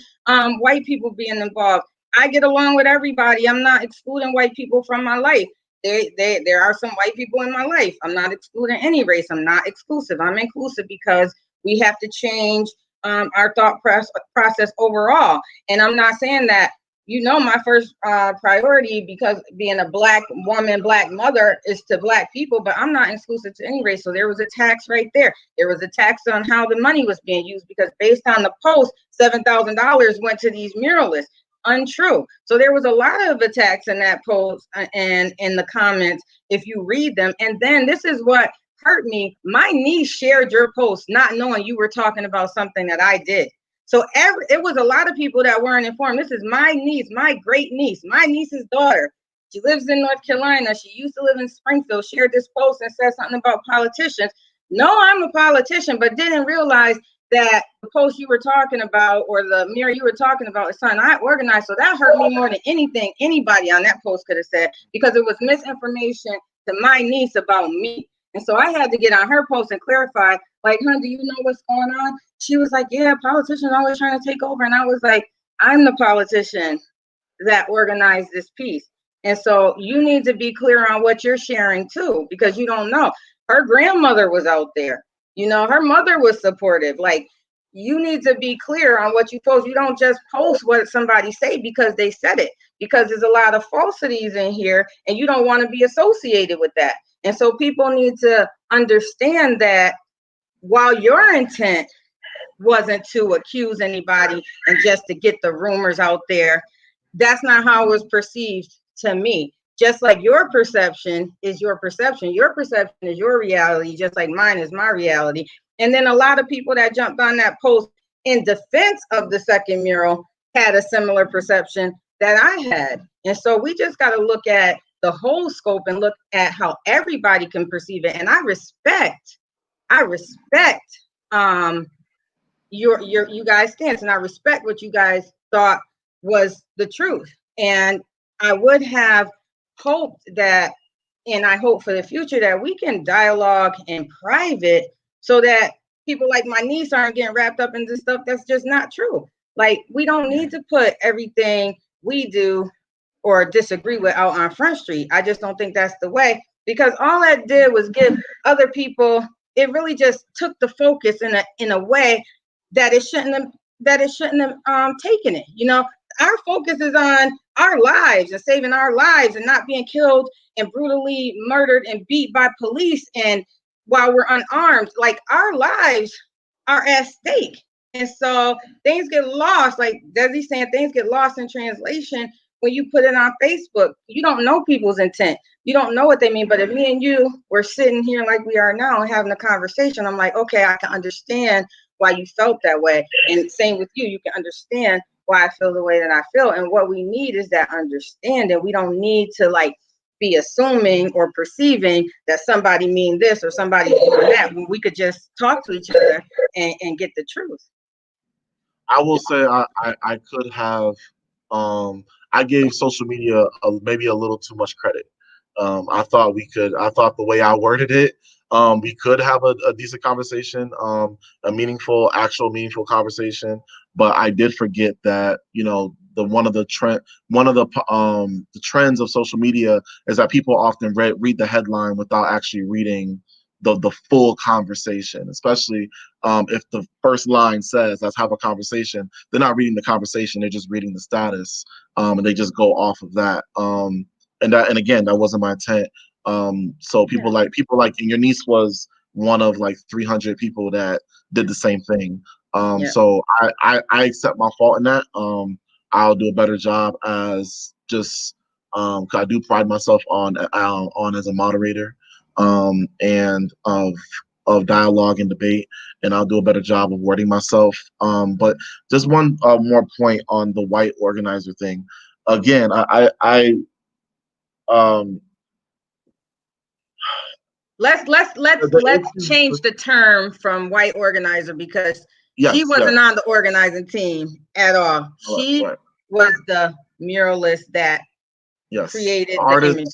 white people being involved. I get along with everybody. I'm not excluding white people from my life. There are some white people in my life. I'm not excluding any race. I'm not exclusive. I'm inclusive, because we have to change our thought process overall. And I'm not saying that, my first priority, because being a Black woman, Black mother, is to Black people, but I'm not exclusive to any race. So there was attacks right there. There was attacks on how the money was being used, because based on the post, $7,000 went to these muralists. Untrue. So there was a lot of attacks in that post and in the comments, if you read them. And then this is what hurt me. My niece shared your post, not knowing you were talking about something that I did. So it was a lot of people that weren't informed. This is my niece, my great niece, my niece's daughter. She lives in North Carolina. She used to live in Springfield, shared this post and said something about politicians. no, I'm a politician, but didn't realize that the post you were talking about or the mirror you were talking about is something I organized. So that hurt me more than anything anybody on that post could have said, because it was misinformation to my niece about me. And so I had to get on her post and clarify, like, hun, do you know what's going on? She was like, yeah, politicians always trying to take over. And I was like, I'm the politician that organized this piece. And so you need to be clear on what you're sharing too, because you don't know. Her grandmother was out there. You know, her mother was supportive. Like, you need to be clear on what you post. You don't just post what somebody say because they said it, because there's a lot of falsities in here and you don't want to be associated with that. And so people need to understand that while your intent wasn't to accuse anybody and just to get the rumors out there, that's not how it was perceived to me. Just like your perception is your perception is your reality, just like mine is my reality. And then a lot of people that jumped on that post in defense of the second mural had a similar perception that I had. And so we just got to look at the whole scope and look at how everybody can perceive it. And I respect you guys' stance, and I respect what you guys thought was the truth. And I would have hoped that, and I hope for the future, that we can dialogue in private so that people like my niece aren't getting wrapped up into stuff that's just not true. Like, we don't need to put everything we do or disagree with out on Front Street. I just don't think that's the way, because all that did was give other people, it really just took the focus in a way that it shouldn't have taken it. You know, our focus is on our lives and saving our lives and not being killed and brutally murdered and beat by police, and while we're unarmed. Like, our lives are at stake. And so things get lost, like Desi's saying, things get lost in translation when you put it on Facebook. You don't know people's intent. You don't know what they mean. But if me and you were sitting here like we are now and having a conversation, I'm like, okay, I can understand why you felt that way. And same with you, you can understand why I feel the way that I feel. And what we need is that understanding. We don't need to like be assuming or perceiving that somebody mean this or somebody doing that, when we could just talk to each other and get the truth. I will say I could have I gave social media maybe a little too much credit. I thought the way I worded it, we could have a decent conversation, a meaningful conversation. But I did forget that, you know, one of the trends of social media is that people often read the headline without actually reading the full conversation, especially if the first line says let's have a conversation. They're not reading the conversation, they're just reading the status, and they just go off of that. And again, that wasn't my intent. So people like and your niece was one of like 300 people that did the same thing. So I accept my fault in that. I'll do a better job as just 'cause I do pride myself on as a moderator, and of dialogue and debate, and I'll do a better job of wording myself. But just one more point on the white organizer thing. Again, let's change the term from white organizer, because she wasn't on the organizing team at all. She was the muralist that created the image.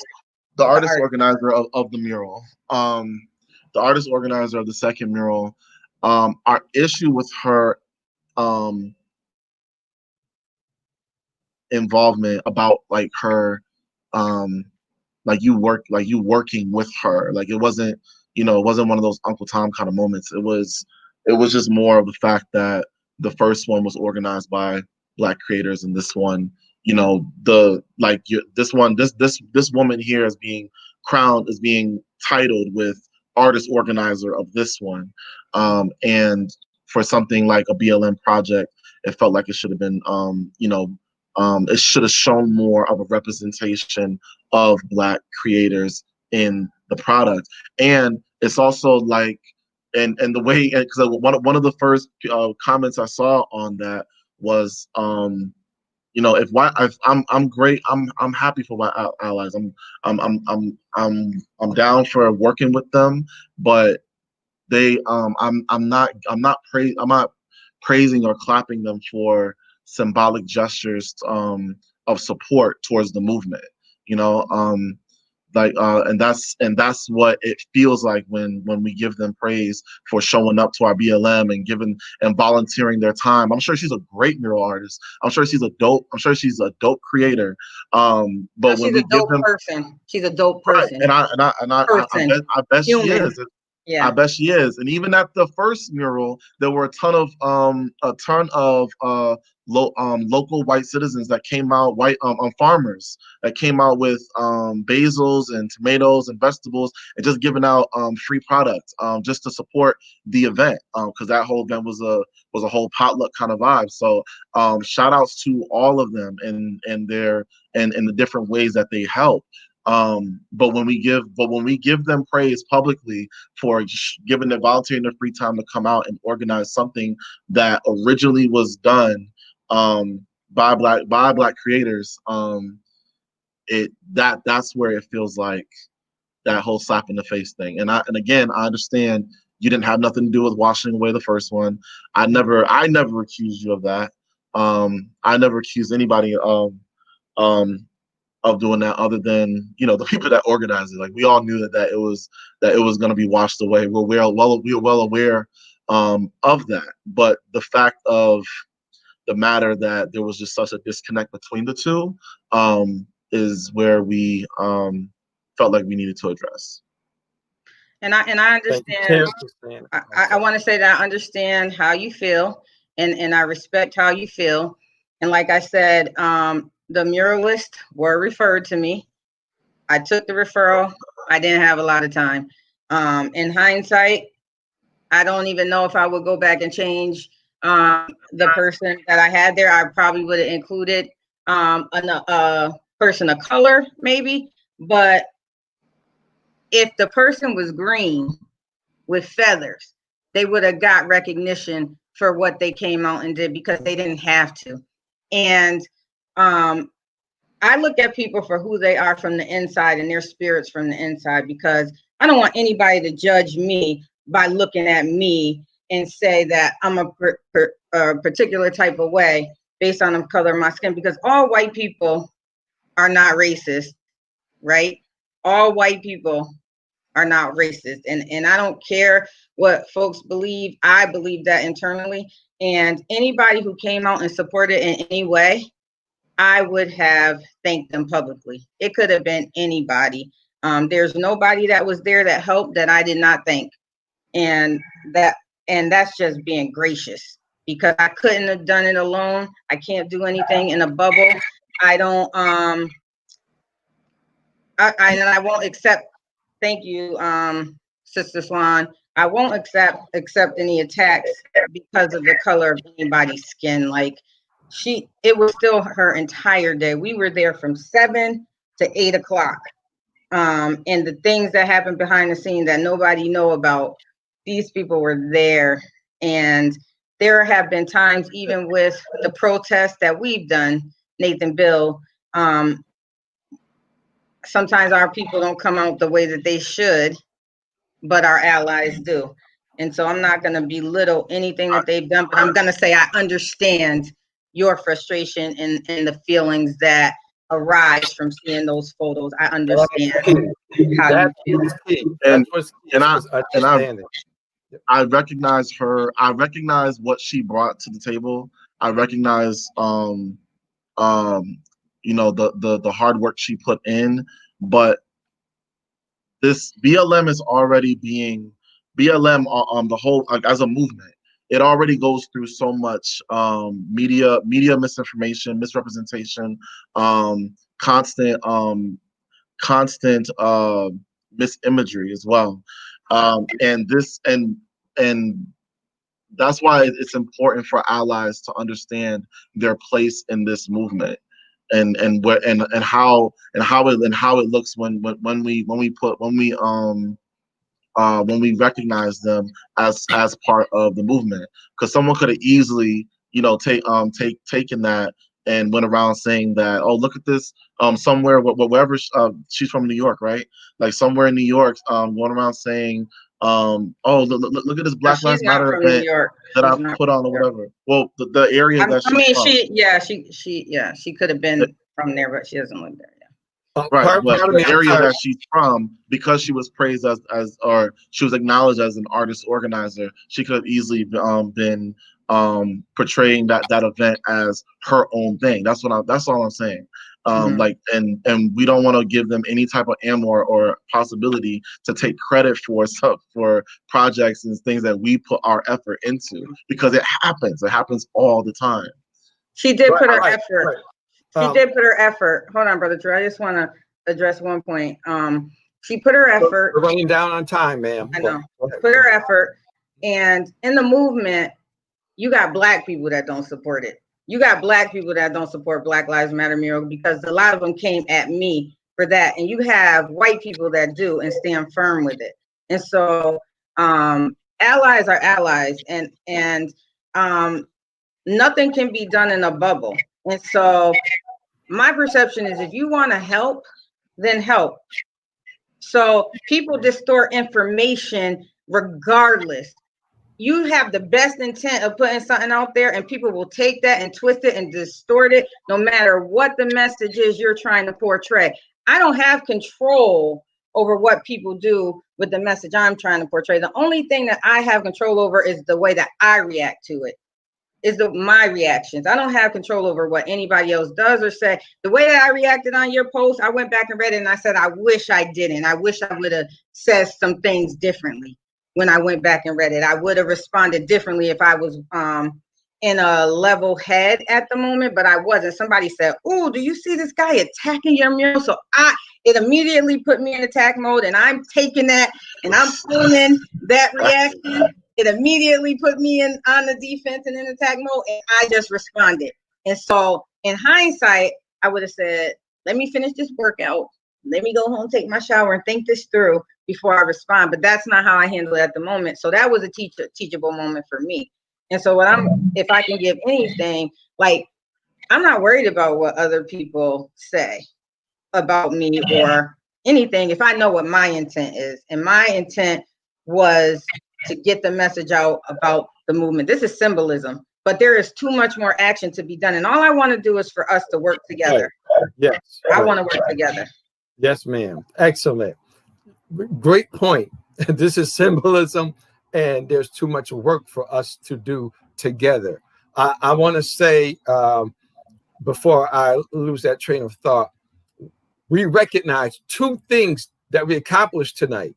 The artist organizer of the mural. The artist organizer of the second mural. Our issue with her involvement about like her you working with her. Like, it wasn't, you know, it wasn't one of those Uncle Tom kind of moments. It was just more of the fact that the first one was organized by Black creators, and this one, you know, this woman here is being crowned, is being titled with artist organizer of this one. And for something like a BLM project, it felt like it should have been, it should have shown more of a representation of Black creators in the product. And it's also like, and the way, because one of the first comments I saw on that was, you know, I'm great, I'm happy for my allies. I'm down for working with them, but I'm not praising or clapping them for symbolic gestures of support towards the movement. You know, and that's what it feels like when we give them praise for showing up to our BLM and giving and volunteering their time. I'm sure she's a great mural artist. I'm sure she's a dope creator. But when we give them person, she's a dope right, person. and I bet she Human. is. Yeah. I bet she is. And even at the first mural, there were a ton of local white citizens that came out, white farmers that came out with basils and tomatoes and vegetables and just giving out free products just to support the event because that whole event was a whole potluck kind of vibe. So shout outs to all of them and the different ways that they help. But when we give them praise publicly for giving their volunteering their free time to come out and organize something that originally was done by black creators, that's where it feels like that whole slap in the face thing. And again, I understand you didn't have nothing to do with washing away the first one. I never accused you of that. I never accused anybody of doing that other than the people that organized it. Like we all knew that it was going to be washed away. We were well aware of that. But the fact of the matter that there was just such a disconnect between the two is where we felt like we needed to address. And I understand. I want to say that I understand how you feel, and I respect how you feel. And like I said, the muralists were referred to me. I took the referral. I didn't have a lot of time. In hindsight, I don't even know if I would go back and change the person that I had there. I probably would have included a person of color, maybe. But if the person was green with feathers, they would have got recognition for what they came out and did because they didn't have to. And I look at people for who they are from the inside and their spirits from the inside, because I don't want anybody to judge me by looking at me and say that I'm a particular type of way based on the color of my skin, because all white people are not racist, right? All white people are not racist. And I don't care what folks believe. I believe that internally. And anybody who came out and supported in any way, I would have thanked them publicly. It could have been anybody. There's nobody that was there that helped that I did not thank. And that's just being gracious, because I couldn't have done it alone. I can't do anything in a bubble. I don't I won't accept, thank you, Sister Swan. I won't accept any attacks because of the color of anybody's skin. Like, it was still her entire day. We were there from 7 to 8 o'clock. And the things that happened behind the scenes that nobody know about, these people were there. And there have been times, even with the protests that we've done, Nathan, Bill, sometimes our people don't come out the way that they should, but our allies do. And so I'm not going to belittle anything that they've done, but I'm going to say I understand your frustration and the feelings that arise from seeing those photos. I understand how you feel. I recognize her. I recognize what she brought to the table. I recognize the hard work she put in, but this BLM is already being the whole, like, as a movement, it already goes through so much media misinformation, misrepresentation, constant misimagery as well, and that's why it's important for allies to understand their place in this movement, and how it looks when we recognize them as part of the movement. Because someone could have easily taken that and went around saying that, oh, look at this, somewhere wherever she's from, New York, right? Like somewhere in New York, going around saying look at this Black She's Lives not Matter from New event York. that I She's not put from on or New York. whatever. Well, the area that I mean, she's from. she could have been from there, but she doesn't live there. Right, but Pardon the me, I'm area sorry. that she's from, because she was praised or she was acknowledged as an artist organizer, she could have easily been portraying that event as her own thing. That's all I'm saying. Like, and we don't want to give them any type of ammo or possibility to take credit for projects and things that we put our effort into, because it happens all the time. She did put her effort. Right. She did put her effort. Hold on, Brother Drew. I just want to address one point. She put her effort. We're running down on time, ma'am. I know. Put her effort. And in the movement, you got Black people that don't support it. You got Black people that don't support Black Lives Matter mural, because a lot of them came at me for that. And you have white people that do and stand firm with it. And so allies are allies, and nothing can be done in a bubble. And so my perception is, if you want to help, then help. So people distort information regardless. You have the best intent of putting something out there, and people will take that and twist it and distort it, no matter what the message is you're trying to portray. I don't have control over what people do with the message I'm trying to portray. The only thing that I have control over is the way that I react to it. Is my reactions. I don't have control over what anybody else does or say. The way that I reacted on your post, I went back and read it, and I said, I wish I didn't. I wish I would have said some things differently when I went back and read it. I would have responded differently if I was in a level head at the moment, but I wasn't. Somebody said, "Oh, do you see this guy attacking your mural?" So it immediately put me in attack mode, and I'm taking that and I'm pulling that reaction. It immediately put me on the defense and in attack mode, and I just responded. And so in hindsight, I would have said, let me finish this workout. Let me go home, take my shower, and think this through before I respond. But that's not how I handle it at the moment. So that was a teachable moment for me. And so if I can give anything, like, I'm not worried about what other people say about me or anything if I know what my intent is. And my intent was to get the message out about the movement. This is symbolism, but there is too much more action to be done. And all I want to do is for us to work together. Right. Yes. I want to work together. Yes, ma'am. Excellent. Great point. This is symbolism, and there's too much work for us to do together. I want to say, before I lose that train of thought, we recognize two things that we accomplished tonight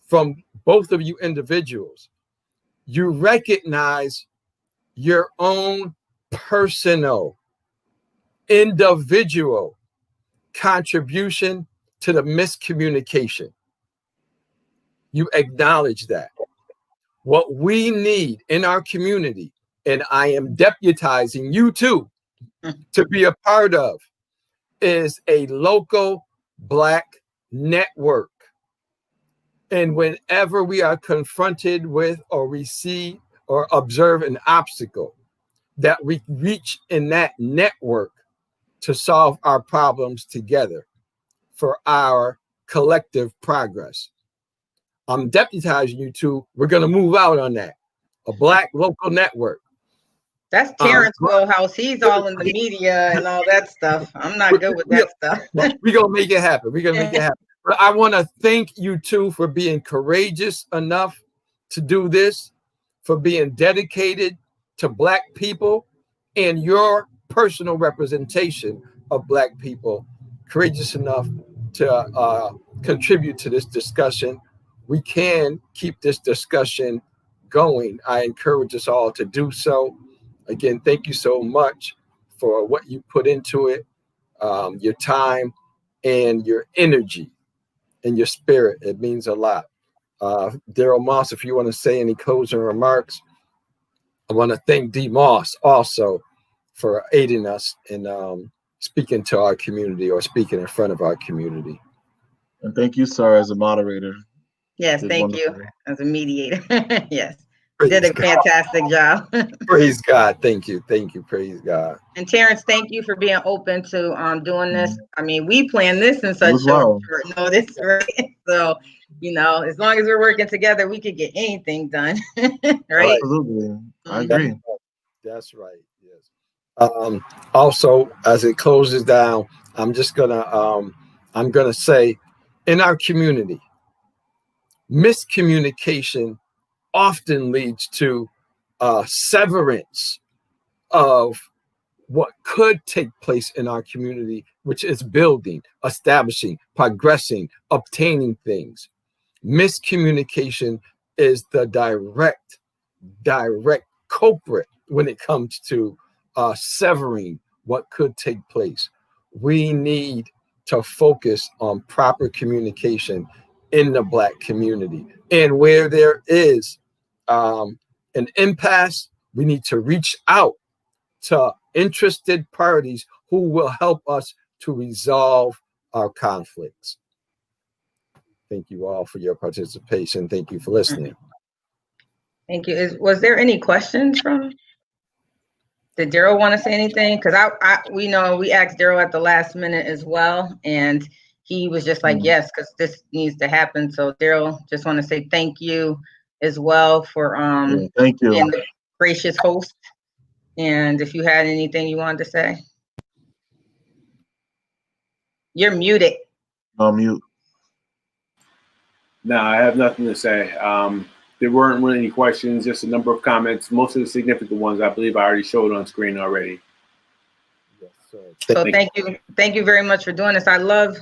from both of you individuals. You recognize your own personal, individual contribution to the miscommunication. You acknowledge that. What we need in our community, and I am deputizing you too to be a part of, is a local Black network. And whenever we are confronted with or receive or observe an obstacle, that we reach in that network to solve our problems together for our collective progress. I'm deputizing you two. We're going to move out on that. A Black local network. That's Terrence Wellhouse. He's all in the media and all that stuff. I'm not good with that stuff. We're going to make it happen. We're going to make it happen. But I want to thank you two for being courageous enough to do this, for being dedicated to Black people and your personal representation of Black people, courageous enough to contribute to this discussion. We can keep this discussion going. I encourage us all to do so. Again, thank you so much for what you put into it, your time and your energy and your spirit. It means a lot. D.Moss, if you want to say any closing remarks. I want to thank D.Moss also for aiding us in speaking to our community or speaking in front of our community. And thank you, sir, as a moderator. Yes, thank you as a mediator. Yes. did a fantastic job. Praise God. Thank you. Thank you. Praise God. And Terrence, thank you for being open to doing this. I mean, we planned this in such well. short notice, right? So, you know, as long as we're working together, we could get anything done, right? Absolutely. I agree. That's right. Yes. Also, as it closes down, I'm gonna say, in our community, miscommunication often leads to severance of what could take place in our community, which is building, establishing, progressing, obtaining things. Miscommunication is the direct culprit when it comes to severing what could take place. We need to focus on proper communication in the Black community. And where there is an impasse, we need to reach out to interested parties who will help us to resolve our conflicts. Thank you all for your participation. Thank you for listening. Thank you. Was there any questions from? Did Daryl want to say anything? Because we know we asked Daryl at the last minute as well, and he was just like, yes, because this needs to happen. So Daryl, just want to say thank you as well for thank you. being the gracious host. And if you had anything you wanted to say, you're muted. On mute. No, I have nothing to say. There weren't really any questions, just a number of comments. Most of the significant ones, I believe, I already showed on screen already. Yes, sir. So thank you very much for doing this. I love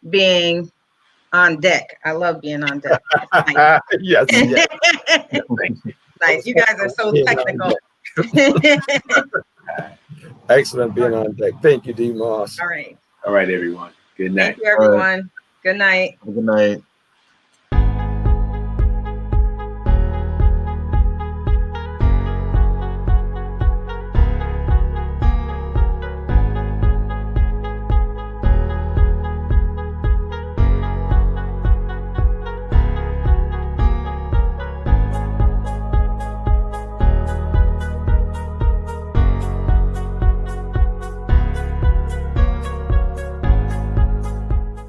being on deck. I love being on deck. Nice. Yes. Nice. You guys are so technical. Excellent being on deck. Thank you, D.Moss. All right. All right, everyone. Good night. Thank you, everyone. Good night. Good night.